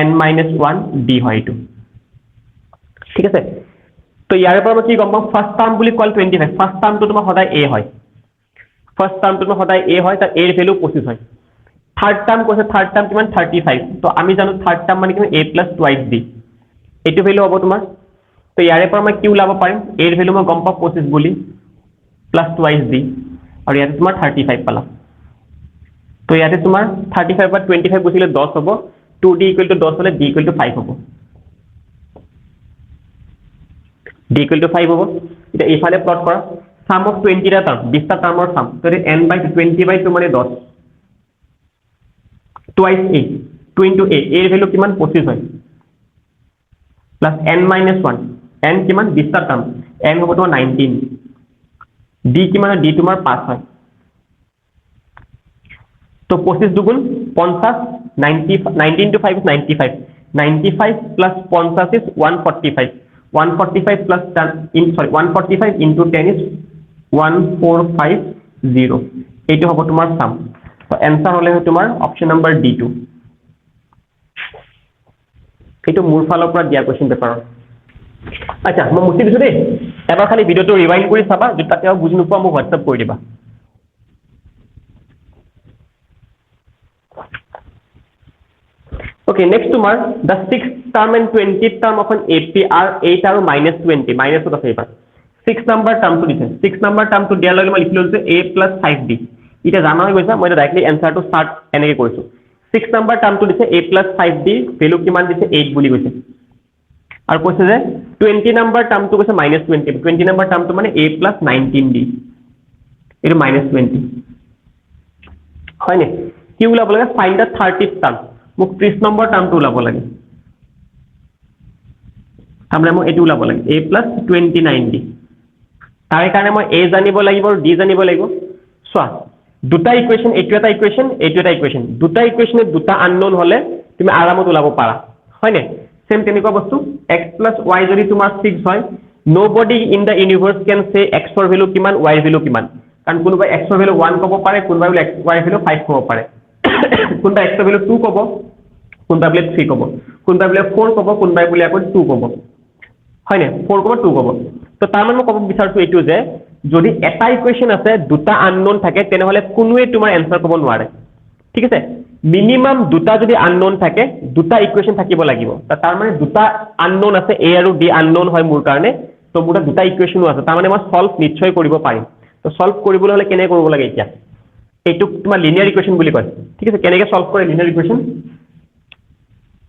n minus 1 d হয় এইটো ঠিক আছে তো ইয়াৰ পৰা কি গম পাম ফাৰ্স্ট টাৰ্ম বুলি কল 25 ফাৰ্স্ট টাৰ্মটো তোমাৰ সদায় a হয় ফাৰ্স্ট টাৰ্মটো তোমাৰ সদায় a হয় তাৰ a এর ভ্যালু 25 হয় থার্ড টার্ম কৈছে থার্ড টার্ম কিমান 35 তো আমি জানো থার্ড টার্ম মানে কিমান a plus twice d এইটো ভ্যালু হ'ব তোমাৰ তো ইয়াৰে পৰা মই কি ওলাব পাৰিম a এৰ ভ্যালু মই গম পাম 25 বুলি plus twice d আৰু ইয়াতে তোমাৰ 35 পালা তো ইয়াতে তোমাৰ 35 পৰা 25 গুছিলে 10 হ'ব 2d equal to 10 হলে d equal to 5 হ'ব d equal to 5 হ'ব এটা এইফালে প্লট কৰা sum of 20 টা টাৰ্ম 20 টা টাৰ্মৰ sum তো n/20/2 মানে 10 twice a 2 into a এর ভ্যালু কিমান 25 হয় plus n minus 1 n কিমান 20 টা টার্ম n হ'ব তোমাৰ 19 d কিমান d তোমাৰ 5 হয় তো 25 দুগুণ 50 90 19 to 5 is 95 95 plus 50 is 145 145 plus 10 145 into 10 is 1450 এইটো হ'ব তোমাৰ sum তো आंसर হলে তোমাৰ অপচন নম্বৰ D2 এইটো মোৰ ফালৰ পৰা দিয়া কোৱেশ্চন পেপাৰৰ আচ্ছা মই মুছি দিছো দেই এবাৰ খালি ভিডিওটো ৰিৱাইন্ড কৰি চাবা যদি তাতে বুজি নোপোৱা মোক WhatsApp কৰি দিবা Okay, next to mark the 6th term and 20th term of an AP are 8 আৰু -20 minus of the favor 6 number term to listen 6 number term to দিয়াৰ লগে মই লিখি লৈছো a plus 5d এটা জানা হৈ গৈছে মই ডাইৰেক্টলি आंसर টো স্টাৰ্ট এনেকৈ কৰিছো 6 number term to দিছে a plus 5d ভ্যালু কিমান দিছে 8 বুলি কৈছে আৰু কৈছে যে 20 number term to কৈছে -20 20 number term to মানে a plus 19d এটো -20 হয়নে কি ওলাব লাগে find the 30th term মোক 30 নম্বৰ টাৰ্মটো ওলাব লাগে আমৰা মই এটো ওলাব লাগে a plus 29d তাৰে কাৰণে মই a জানিব লাগিব আৰু d জানিব লাগিব সোৱা দুটা ইকুৱেশন এটো এটা ইকুৱেশন দুটা ইকুৱেশনে দুটা আননোন হলে তুমি আৰামত ওলাব পাৰা হয়নে সেম তেনেকুৱা বস্তু x plus y যদি তোমাৰ 6 হয় nobody in the universe can say x ৰ ভ্যালু কিমান y ৰ ভ্যালু কিমান কাৰণ কোনোবাই x ৰ ভ্যালু 1 ক'ব পাৰে কোনোবাই y ৰ ভ্যালু 5 ক'ব পাৰে কোনটা x ৰ ভ্যালু 2 ক'ব কোনটা বলে 3 ক'ব কোনটা বলে 4 ক'ব কোনবাই বলে আকৌ 2 ক'ব হয়নে 4 ক'ব 2 ক'ব তো তাৰ মানে মই ক'ব বিচাৰছো এটো যে যদি এটা ইকুৱেশন আছে দুটা আননোন থাকে তেনেহলে কোনোৱে তোমাৰ आंसर ক'ব নোৱাৰে ঠিক আছে মিনিমাম দুটা যদি আননোন থাকে দুটা ইকুৱেশন থাকিব লাগিব তাৰ মানে দুটা আননোন আছে a আৰু d আননোন হয় মোৰ কাৰণে তো মোৰ দুটা ইকুৱেশনো আছে তাৰ মানে মই সলভ নিশ্চয় কৰিব পাৰিম তো সলভ কৰিবলৈ হলে কেনে কৰিব লাগে এতিয়া এইটো তোমাৰ লিনিয়াৰ ইকুৱেশন বুলি কয় ঠিক আছে কেনেকৈ সলভ কৰে লিনিয়াৰ ইকুৱেশন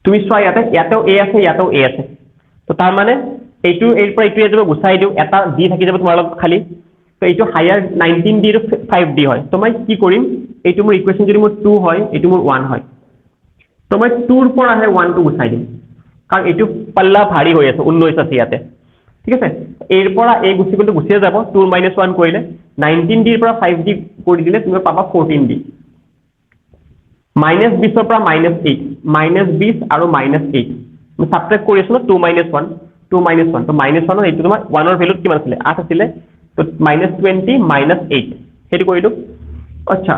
তুমি সোৱা ইয়াতেও a আছে ইয়াতেও a আছে তো তাৰ মানে এইটো এৰ পৰা এইটো যাব গুছাই দিও এটা d থাকি যাব তোমাৰ লগত খালি তো এইটো হায়াৰ 19d আৰু 5d হয় তো মই কি কৰিম এইটো মোৰ ইকুৱেশন যদি মোৰ 2 হয় এইটো মোৰ 1 হয় তো মই 2 ৰ পৰা আহে 1 টো গুছাই দিম কাৰণ এইটো পাল্লা ভাৰী হৈ আছে 19 আছে ইয়াতে ঠিক আছে এৰ পৰা a গুছি গ'লে গুছিয়ে যাব 2 - 1 কৰিলে 19d ৰ পৰা 5d কৰি দিলে তুমি পাবা 14d -20 ৰ পৰা -8 -20 আৰু -8 মই সাবট্ৰেক্ট কৰি আছো 2 - 1 2 - 1 তো -1 এইটো তোমাৰ 1 ৰ ভ্যালু কিমান আছিল 8 আছিল তো -20 -8 হেতু কৰিলো আচ্ছা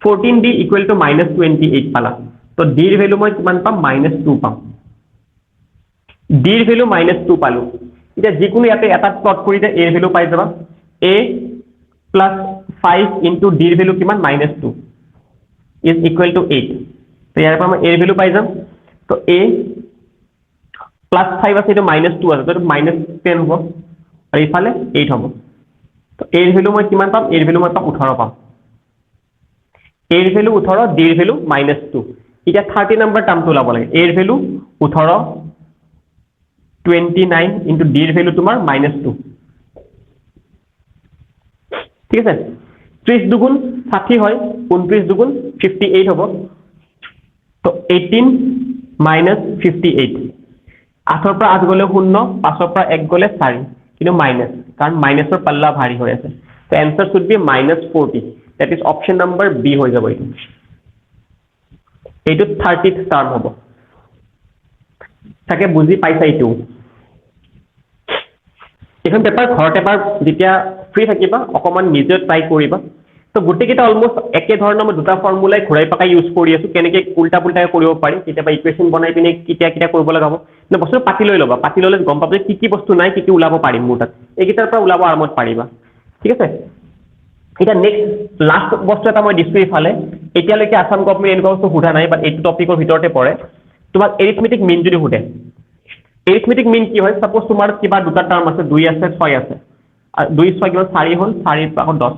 14d = -28 পালা তো d ৰ ভ্যালু মই কিমান পাম -2 পাম d ৰ ভ্যালু -2 পালো এটা যিকোনো ইয়াতে এটা প্লট কৰি দে a ৰ ভ্যালু পাই যাবা a plus 5 into d ৰ ভ্যালু কিমান -2 is equal to 8 তো ইয়াৰ পৰা মই a ৰ ভ্যালু পাই যাম তো a plus 5 আছে এটো -2 আছে তো -10 হ'ব আৰু ইফালে 8 হ'ব তো a ৰ ভ্যালু মই কিমান পাম a ৰ ভ্যালু মই পাম 18 পাম a ৰ ভ্যালু 18 d ৰ ভ্যালু -2 এটা 30 নম্বৰ টাৰ্মটো ওলাব লাগে a ৰ ভ্যালু 18 29 into d ৰ ভ্যালু তোমাৰ -2 ঠিক আছে 30 দুগুণ 60 হয় 29 দুগুণ 58 হ'ব তো 18 মাইনাছ 58 8ৰ পৰা 8 গ'লে 0 5ৰ পৰা 1 গ'লে 4 কিন্তু মাইনাছ কাৰণ মাইনাছৰ পাল্লা ভাৰী হৈ আছে so answer should be -40 that is option number B হৈ যাব এইটো 30th টার্ম হ'ব তাকে বুজি পাইছা এইটো এখন পেপাৰ ঘৰতে এবাৰ যেতিয়া ফ্ৰী থাকিবা অকমান নিজে ট্ৰাই কৰিবা তো গোটেইকেইটা অলমোষ্ট একে ধৰণৰ মই দুটা ফৰ্মুলাই ঘূৰাই পকাই ইউজ কৰি আছো কেনেকৈ উল্টা পুল্টাই কৰিব পাৰি কেতিয়াবা ইকুৱেশ্যন বনাই পিনে কেতিয়া কৰিব লগা হ'ব নে বস্তু পাতি লৈ ল'বা পাতি ল'লে গম পাবা যে কি বস্তু নাই কি ওলাব পাৰিম মোৰ তাত এইকেইটাৰ পৰা ওলাব আৰামত পাৰিবা ঠিক আছে এটা নেক্সট লাষ্ট বস্তু এটা মই দিছো ইফালে এতিয়ালৈকে আসাম গভৰ্ণমেণ্ট এনেকুৱা বস্তু সোধা নাই বাট এইটো টপিকৰ ভিতৰতে পৰে তোমাক এৰিথমেটিক মিন যদি সোধে এৰিথমেটিক মিন কি হয় সাপোজ তোমাৰ কিবা দুটা টাৰ্ম আছে 2 আছে 6 আছে 2 6 কিমান 4 হ'ল 4 ৰ পৰা 10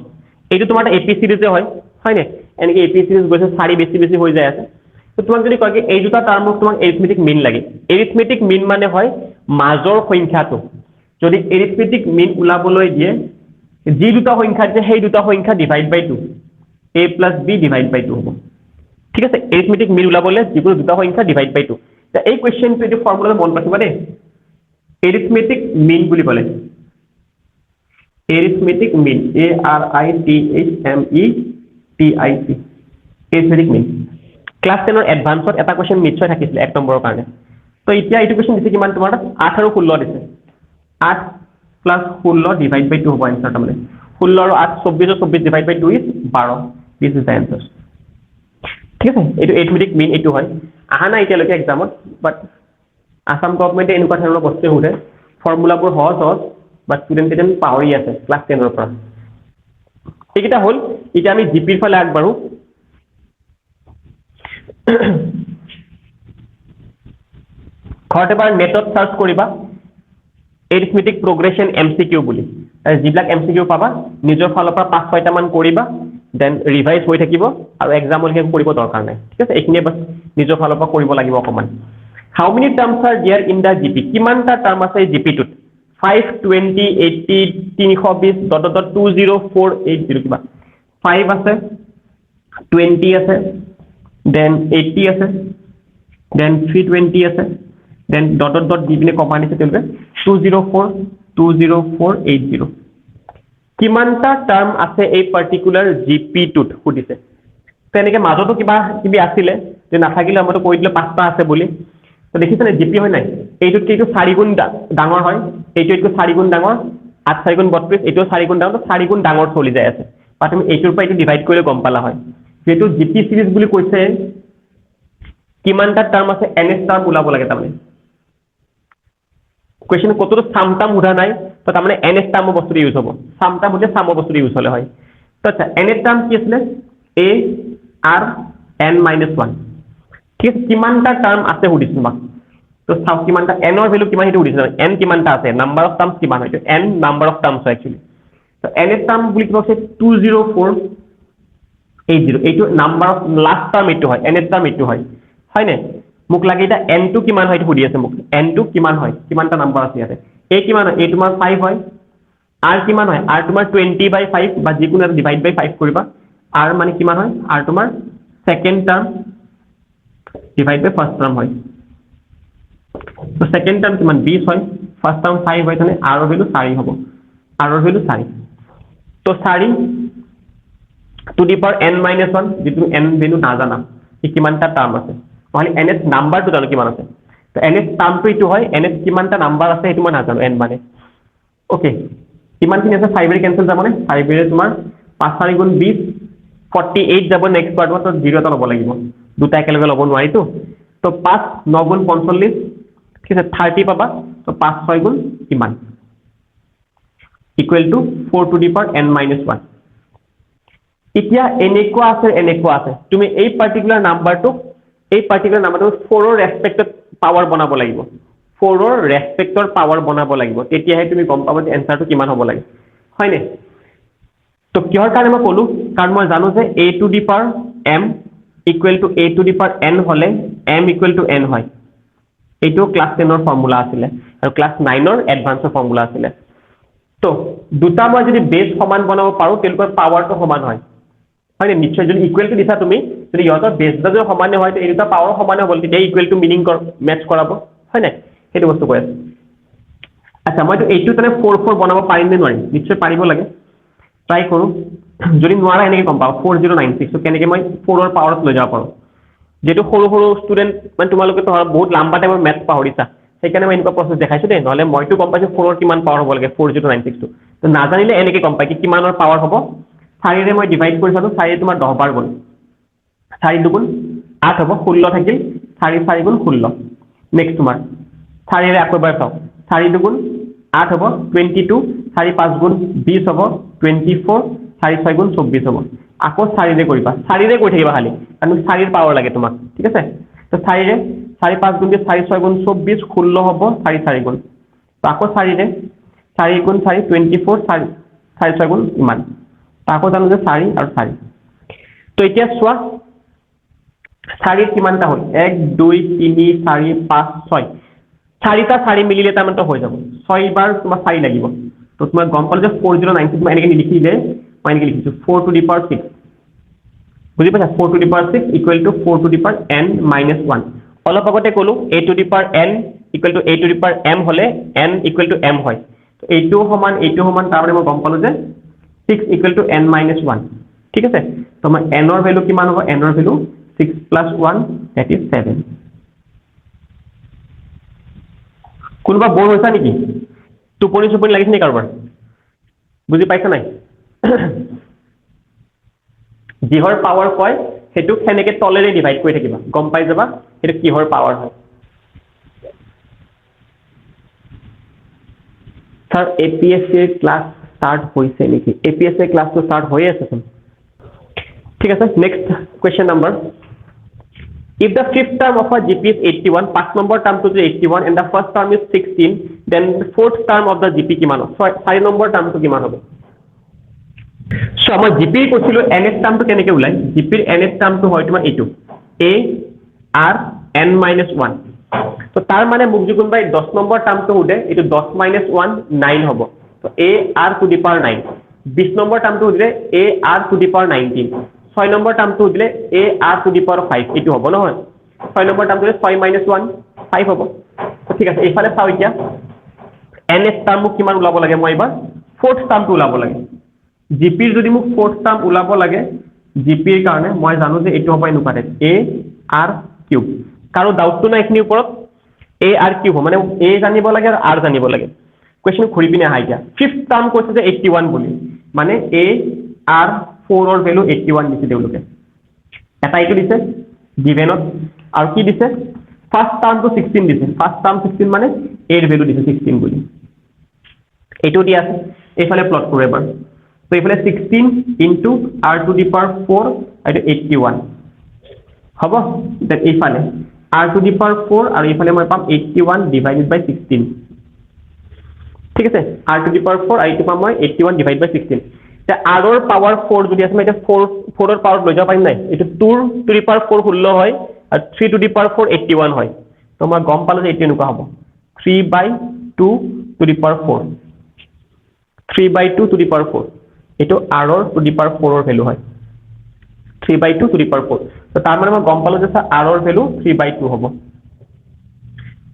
এইটো তোমাৰ এপি সিৰিজে হয় হয়নে এনেকৈ এপি সিৰিজ গৈছে 4 বেছি হৈ যায় আছে তো তোমাক যদি কয় কি এই দুটা টাৰ্মক তোমাক এৰিথমেটিক মিন লাগে এৰিথমেটিক মিন মানে হয় মাজৰ সংখ্যাটো যদি এৰিথমেটিক মিন ওলাবলৈ দিয়ে যি দুটা সংখ্যা আছে সেই দুটা সংখ্যা divide by 2 a + b divide by 2 হ'ব ঠিক আছে এৰিথমেটিক মিন ওলাবলৈ যিকোনো দুটা সংখ্যা ডিভাইড বাই 2 তা এই কোৱেশ্চনটো এই ফৰ্মুলা মন ৰাখিবা দেই এৰিথমেটিক মিন বুলি ক'লে arithmetic mean arithmetic arithmetic mean class 10 ৰ এডভান্সত এটা কোৱেশ্চন নিশ্চয় থাকিছিল 1 নম্বৰৰ কাৰণে তো এতিয়া এইটো কোৱেশ্চন দিছে কিমান তোমাৰ 8 আৰু 16 দিছে 8 + 16 ডিভাইড বাই 2 হ'ব आंसर মানে 16 আৰু 8 24 আৰু 24 divide by 2 is 12 this is the answer ঠিক আছে এইটো arithmetic mean এইটো হয় আহা না এতিয়ালৈকে এক্সামত বাট আসাম গভৰ্ণমেণ্টে এনেকুৱা ধৰণৰ বস্তু সোধে ফৰ্মুলাবোৰ সহজ বাট স্টুডেন্ট কেইজন পাহৰি আছে ক্লাস 10 ৰ পৰা এইকেইটা হ'ল এতিয়া আমি জিপিৰ ফালে আগবাঢ়ো ঘৰতে এবাৰ নেটত সাৰ্চ কৰিবা এৰিথমেটিক প্ৰগ্ৰেছন এমসিকিউ বুলি যিবিলাক এমসিকিউ পাবা নিজৰ ফালৰ পৰা 5-6টা মান কৰিবা দেন ৰিভাইজ হৈ থাকিব আৰু এক্সামলৈকে কৰিব দৰকাৰ নাই ঠিক আছে এইখিনি বাস নিজৰ ফালৰ পৰা কৰিব লাগিব অকমান how many terms are there in the GP কিমানটা টাৰ্ম আছে জিপিটোত 5 20 80 320 .2048 কিবা 5 আছে 20 আছে দেন 80 আছে দেন 320 আছে দেন ডট দি পিনে কমা দিছে তেওঁলোকে 204 কিমানটা টাৰ্ম আছে এই পাৰ্টিকুলাৰ জিপি টুত সুধিছে তেনেকে মাজতো কিবা কিবি আছিলে যে নাথাকিলে মইতো কৈ দিলে 5টা আছে বুলি তো দেখিছনে জিপি হয় নাই এইটোত কি 4 গুণ ডাঙৰ হয় এইটোতকৈ 4 গুণ ডাঙৰ 8 4 গুণ 32 এইটো 4 গুণ ডাঙৰ তো 4 গুণ ডাঙৰ চলি যায় আছে বা তুমি এইটোৰ পৰা এইটো ডিভাইড কৰিলে গম পালা হয় যেটো জিপি সিৰিজ বুলি কৈছে কিমানটা টাৰ্ম আছে এনএস টাৰ্ম ওলাব লাগে তাৰমানে কোৱেশ্চন কতটো সামটাম উঠা নাই তো তাৰমানে এনএস টাৰ্ম বস্তু ইউজ হ'ব সামটাম হলে সাম বস্তু ইউজ হলে হয় তো আচ্ছা এনএস টাৰ্ম কি আছিল a r n - 1 ঠিক আছে কিমানটা টাৰ্ম আছে সুধিছো তোমাক তো চাও কিমানটা n ৰ ভ্যালু কিমান হেতু সুধিছো n কিমানটা আছে নাম্বাৰ অফ টাৰ্মছ কিমান হয় n নাম্বাৰ অফ টাৰ্মছ হয় একচুয়ালি তো এনএস টাৰ্ম বুলি কিবা আছে 20480 এইটো নাম্বাৰ অফ লাষ্ট টাৰ্ম এইটো হয় এনএস টাৰ্ম এইটো হয় হয়নে মোক লাগে এটা n টো কিমান হয় সুধি আছে মোক n টো কিমান হয় কিমানটা নাম্বাৰ আছে ইয়াতে a কিমান হয় a তোমাৰ 5 হয় r কিমান হয় r তোমাৰ 20/5 বা যিকোনো এটা ডিভাইড বাই 5 কৰিবা r মানে কিমান হয় r তোমাৰ second term divide by first term হয় তো সেকেন্ড টার্ম কিমান 20 হয় ফার্স্ট টার্ম 5 হয় তাহলে r এর ভ্যালু 4 হবে r এর ভ্যালু 4 তো 4 টু দি পাওয়ার n - 1 যেটো n ভ্যালু না জানা কি কিমানটা টার্ম আছে তাহলে ns নাম্বারটো জানো কিমান আছে তো ns টার্মটো ইটো হয় ns কিমানটা নাম্বার আছে এটো মই না জানো n মানে ওকে কিমান খিনি আছে 5 এর ক্যান্সেল যাব মানে 5 এর তোমাৰ 5 4 গুণ 20 48 যাব নেক্সট পাৰ্ট তো 0 টা লব লাগিব দুটা একেলগে লব নোৱাৰি তো 5 9 গুণ 45 ঠিক আছে 30 পাবা তো 5 6 গুণ কিমান equal to 4 to the power n - 1 এতিয়া এনেকুৱা আছে তুমি এই পাৰ্টিকুলাৰ নাম্বাৰটো 4 ৰ ৰেসপেক্টত পাওয়াৰ বনাব লাগিব 4 ৰ ৰেসপেক্টৰ পাওয়াৰ বনাব লাগিব তেতিয়াহে তুমি গম পাবা যে এনসাৰটো কিমান হ'ব লাগে হয়নে তো কিহৰ কাৰণে মই কলো কাৰণ মই জানো যে a to the power m equal to a to the power n হলে m ইকুৱেল টু n হয় এইটো ক্লাস 10 ৰ ফৰ্মুলা আছিল আৰু ক্লাস 9 ৰ এডভান্সৰ ফৰ্মুলা আছিল তো দুটা মই যদি বেস সমান বনাব পাৰো তেলকৰ পাওয়াৰটো সমান হয় হয়নে নিশ্চয় যদি ইকুৱেল টু দিছা তুমি যদি ইহঁতৰ বেছ দুটা যদি সমানে হয় এই দুটা পাৱাৰ সমানে হ'ব তেতিয়া ইকুৱেল টু মিনিং মেটচ কৰাব হয় নাই সেইটো বস্তু কৈ আছে আচ্ছা মইতো এইটো তেনে 4 4 বনাব পাৰিম নে নোৱাৰিম নিশ্চয় পাৰিব লাগে ট্ৰাই কৰো যদি নোৱাৰা এনেকৈ কম পাওঁ 4096 তো কেনেকৈ মই 4 ৰ পাৱাৰত লৈ যাব পাৰোঁ যেটো সৰু সৰু ষ্টুডেন্ট মানে তোমালোকে তো বহুত লম্বা টাইমৰ মেথছ পাহৰিছা সেইকাৰণে মই এনেকুৱা প্ৰসেছ দেখাইছো দেই নহলে মইতো গম পাইছো 4 ৰ কিমান পাৱাৰ হ'ব লাগে 4096 তো তো নাজানিলে এনেকৈ গম পাই কি কিমানৰ পাৱাৰ হ'ব 4 ৰে মই ডিভাইড কৰি চালো 4 ৰে তোমাৰ 10 বাৰ গ'ল 4 দুগুণ 8 হ'ব 16 থাকিল 4 4 গুণ 16 নেক্সট তোমাৰ 4 ৰে আকৌ এবাৰ চাও 4 দুগুণ 8 হ'ব 22 4 5 গুণ 20 হ'ব 24 4 6 গুণ 24 হ'ব আকৌ 4 ৰে কৰিবা 4 ৰে কৰি থাকিবা খালি কাৰণ 4 ৰ পাৱাৰ লাগে তোমাক ঠিক আছে তো 4 ৰে 4 5 গুণ 4 6 গুণ 24 16 হ'ব 4 4 গুণ তো আকৌ 4 ৰে 4 গুণ 4 24 4 6 গুণ ইমান আকৌ জানো যে 4 আৰু 4 তো এতিয়া চোৱা 4 কিমানটা হ'ল 1 2 3 4 5 6 চাৰিটা 4 মিলিলে তাৰমানে হৈ যাব 6 বাৰ তোমাৰ 4 লাগিব তো তোমাৰ গম পালো যে 4096 মই এনেকৈ লিখিলে মই এনেকৈ লিখিছো 4 টু দি পাৱাৰ 6 বুজি পাইছা 4 to the power 6 equal to 4 to the power n minus 1 অলপ আগতে ক'লো a to the power n equal to a to the power m হলে n ইকুৱেল টু m হয় তো এইটো সমান তাৰমানে মই গম পালো যে 6 ইকুৱেল টু n minus 1 ঠিক আছে তো মই n ৰ ভ্যালু কিমান হ'ব n ৰ ভ্যালু 6 plus 1 that is 7 কোনবা বৰ হৈছা নেকি টোপনি লাগিছে নি কাৰোবাৰ বুজি পাইছা নাই যিহৰ পাৱাৰ কয় হেতু কেনেকৈ তলেৰে ডিভাইড কৰি থাকিবা গম পাই যাবা হেতু কিহৰ পাৱাৰ হয় স্যাৰ এপিএসসি ক্লাস স্টার্ট হৈছে নেকি এপিএসসি ক্লাস তো স্টার্ট হৈ আছে ঠিক আছে next question number if the fifth term of a GP is 81 first number term to 81 and the first term is 16 then the fourth term of the GP কিমান হ'ব 4 number term to কিমান হ'ব so আমাৰ GP কৈছিলো nth টাৰ্মটো কেনেকৈ ওলাই জিপিৰ nth টাৰ্মটো হয় তোমাৰ এইটো a r n minus 1 তো তাৰ মানে মোক যদি কোনবাই 10 নম্বৰ টার্মটো উদে এইটো 10 minus 1 9 হ'ব তো a r to the power 9 20 number টাৰ্মটো উদিলে a r to the power 19 6 number টার্মটো উদিলে a r to the power 5 এইটো হ'ব নহয় 6 নম্বৰ টার্মটো 6 minus 1 5 হ'ব তো ঠিক আছে এইফালে চাও এতিয়া nth টার্ম কিমান ওলাব লাগে মই এবাৰ fourth টাৰ্মটো ওলাব লাগে জিপিৰ যদি মোক fourth টাৰ্ম ওলাব লাগে জিপিৰ কাৰণে মই জানো যে এইটো হ'ব অনুপাতে a r কিউব কাৰো ডাউটটো নাই এখিনি ওপৰত a r কিউব মানে a জানিব লাগে আৰু r জানিব লাগে কোৱেশ্চন ঘুৰি পিনে আহা এতিয়া ফিফথ টাৰ্ম কৈছে যে 81 বুলি মানে a r 4 ৰ ভ্যালু 81 দিছে দেউলকে এটা এইটো দিছে গিভেনত আৰু কি দিছে ফাৰ্স্ট টাৰ্ম তো 16 দিছে ফাৰ্স্ট টাৰ্ম 16 মানে a ৰ ভ্যালু দিছে 16 বুলি এইটো দি আছে এইফালে প্লট কৰো এবাৰ তো এইফালে 16 into r to the power 4 আৰু 81 হ'ব দেন এইফালে r to the power 4 আৰু এইফালে মই পাম 81 divided by 16 ঠিক আছে r to the power 4 আৰু এইটো পাম মই 81 divided by 16 তে r ৰ পাৱাৰ 4 যদি আছে মই এটা 4 ৰ পাৱাৰ লৈ যাব পাৰিম নাই এইটো 2 to the power 4 16 হয় আৰু 3 to the power 4 81 হয় তো মই গম পালো যে এইটো এনেকুৱা হ'ব 3/2 to the power 4 3/2 to the power 4 এটো r ৰ to the power 4 ৰ ভ্যালু হয় 3/2 to the power 4 তো তাৰ মানে মই গম পালো যে r ৰ ভ্যালু 3/2 হ'ব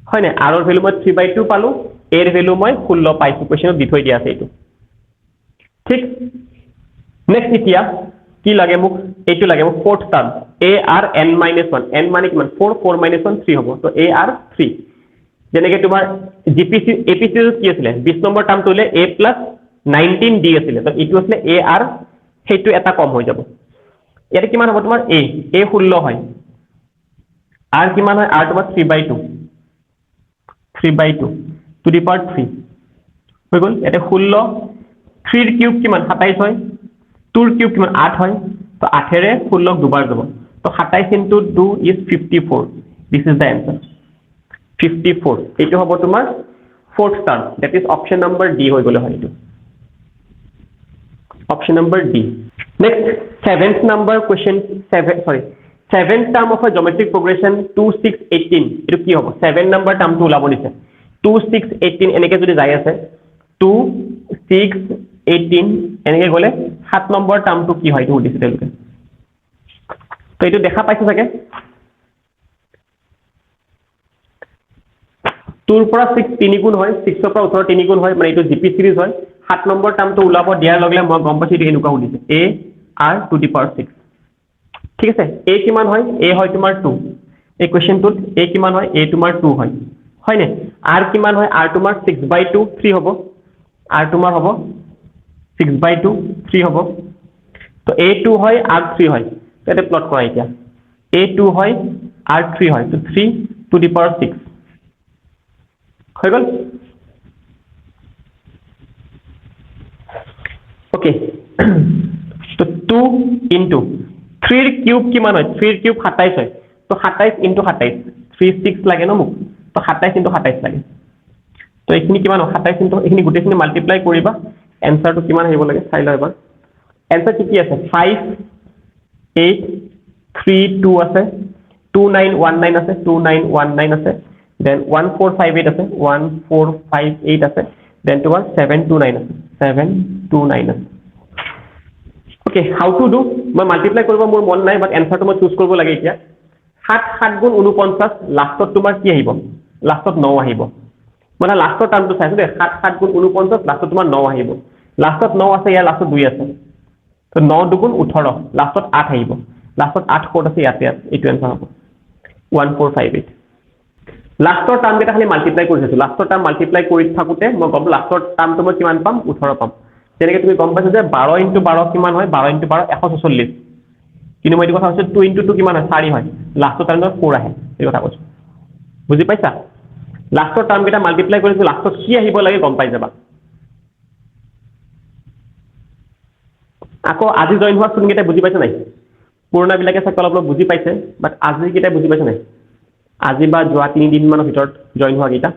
হয় না r ৰ ভ্যালু মই 3/2 পালো a ৰ ভ্যালু মই 16 পাইছো কোৱেশ্চনত দি থৈ দিয়া আছে এইটো ঠিক নেক্সট এতিয়া কি লাগে মোক এইটো লাগে মোক fourth term a r n minus 1 n মানে কিমান 4 4 minus 1 3 হ'ব তো a r 3 যেনেকৈ তোমাৰ জিপিসি এপিসি কি আছিল 20 নম্বৰ টার্মটো হলে a plus 19 d আছিল তো ইটো আছিল a r হেতু এটা কম হৈ যাব ইয়াতে কিমান হ'ব তোমাৰ a 16 হয় r কিমান হয় r তোমাৰ 3/2 to the power 3 হৈ গল ইয়াতে 16 3 ৰ কিউব কিমান 27 হয় 2 ৰ কিউব কিমান 8 হয় তো 8 ৰে 16 দুবাৰ যাব তো 27 into 2 is 54 this is the answer 54 এইটো হ'ব তোমাৰ fourth term that is option number d হৈ গলে হয় এইটো option number d next seventh number question 7th term of a geometric progression 2 6 18 এটো কি হ'ব 7 number term টো ওলাব দিছে 2 6 18 এনেকৈ যদি যাই আছে 2 6 18 এনেকৈ গলে 7 নম্বৰ টার্মটো কি হয় এইটো দিছে তেওঁলোকে তো এইটো দেখা পাইছে চাগে 2 ৰ পৰা 6 3 গুণ হয় 6 ৰ পৰা 18 3 গুণ হয় মানে এইটো জিপি সিৰিজ হয় 7 নম্বৰ টাৰ্মটো ওলাব দিয়াৰ লগে লগে মই গম পাইছো এইটো এনেকুৱা শুনিছে a r to the power 6 ঠিক আছে a কিমান হয় a হয় তোমাৰ 2 এই কোৱেশ্চনটোত a কিমান হয় a তোমাৰ 2 হয় হয়নে r কিমান হয় r তোমাৰ 6/2 3 হ'ব r তোমাৰ হ'ব 6/2 3 হ'ব তো a2 হয় r3 হয় এটা প্লট কৰা এতিয়া a2 হয় r3 হয় তো 3 to the power 6 হৈ গল ওকে তো 2 into 3 ৰ কিউব কিমান হয় 3 ৰ কিউব 27 হয় তো 27 into 27 36 লাগে ন মোক তো 27 into 27 লাগে তো এইখিনি কিমান হয় 27 into এইখিনি গোটেইখিনি মাল্টিপ্লাই কৰিবা এনসাৰটো কিমান আহিব লাগে চাই লও এবাৰ এনসাৰ কি আছে 5 8 3 2 আছে 2919 আছে 2919 আছে then 1458 আছে 1458 আছে then তোমাৰ 729 আছে 729 আছে ওকে হাউ টু ডু মই মাল্টিপ্লাই কৰিব মোৰ মন নাই বাট এনসাৰটো মই চুজ কৰিব লাগে এতিয়া 7 7 গুণ 49 লাষ্টত তোমাৰ কি আহিব লাষ্টত 9 আহিব মানে লাষ্টৰ টাৰ্মটো চাইছো দে 7 7 গুণ 49 লাষ্টত তোমাৰ 9 আহিব লাষ্টত 9 আছে ইয়াৰ লাষ্টত 2 আছে তো 9 দুগুণ 18 লাষ্টত 8 আহিব লাষ্টত 8 কোড আছে ইয়াতে এইটো এনসাৰ হ'ব 1458 লাষ্টৰ টাৰ্ম কেইটা খালি মাল্টিপ্লাই কৰিছো লাষ্টৰ টাৰ্ম মাল্টিপ্লাই কৰি থাকোতে মই গম লাষ্টৰ টাৰ্মটো মই কিমান পাম 18 পাম তেনেকৈ তুমি গম পাইছা যে 12 * 12 কিমান হয় 12 * 12 146 কিন্তু মই এইটো কথা কৈছো 2 * 2 কিমান হয় 4 হয় লাষ্টৰ টাৰ্মত 4 আহে এই কথা কৈছো বুজি পাইছা লাষ্টৰ টাৰ্ম কেইটা মাল্টিপ্লাই কৰিছো লাষ্টত কি আহিব লাগে গম পাই যাবা আকৌ আজি জয়েন হোৱা student কেইটা বুজি পাইছে নাই পুৰণা বিলাকে চাগে অলপ বুজি পাইছে বাট আজি কেইটা বুজি পাইছে নাই আজি বা যোৱা 3 দিন মানৰ ভিতৰত জয়েন হোৱা কেইটা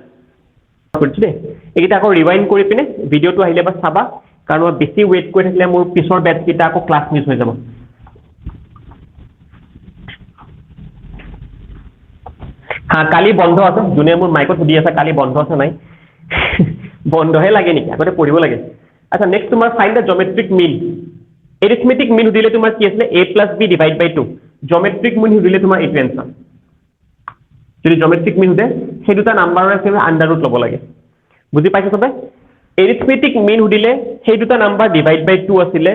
কৰিছে দে এইকেইটা আকৌ ৰিৱাইন্ড কৰি পিনে ভিডিওটো আহিলে বা চাবা কাৰণ মই বেছি ওয়েট কৰি থাকিলে মোৰ পিছৰ বেটছ কেইটা আকৌ ক্লাছ মিছ হৈ যাব হা কালি বন্ধ আছে যোনে মোৰ মাইকত সুধি আছে কালি বন্ধ আছে নাই বন্ধহে লাগে নেকি আগতে পঢ়িব লাগে আচ্ছা নেক্সট তোমাৰ ফাইন্ড দ্য জিওমেট্ৰিক মিন এৰিথমেটিক মিন দিলে তোমাৰ কি আছে a + b / 2 জিওমেট্ৰিক মিন দিলে তোমাৰ এইটো এনসাৰ যদি জিওমেট্ৰিক মিন দে সেই দুটা নাম্বাৰৰ আছে আন্ডাৰ ৰুট ল'ব লাগে বুজি পাইছা সবে এৰিথমেটিক মিন দিলে সেই দুটা নাম্বাৰ ডিভাইড বাই 2 আছিল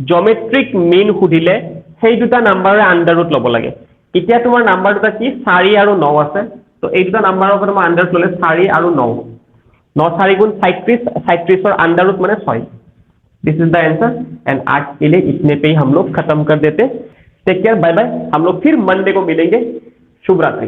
জিওমেট্ৰিক মিন দিলে সেই দুটা নাম্বাৰৰ আন্ডাৰ ৰুট ল'ব লাগে এতিয়া তোমাৰ নাম্বাৰ দুটা কি 4 আৰু 9 আছে তো এই দুটা নাম্বাৰৰ ওপৰত মই আন্ডাৰ ৰুট ল'লে 4 আৰু 9 9 4 গুণ 37 37 ৰ आंडर रूट माने 6 this is the answer and आज के लिए इतने पे ही हम लोग खत्म कर देते टेक केयर बाय बाय हम लोग फिर मंडे को मिलेंगे शुभ रात्रि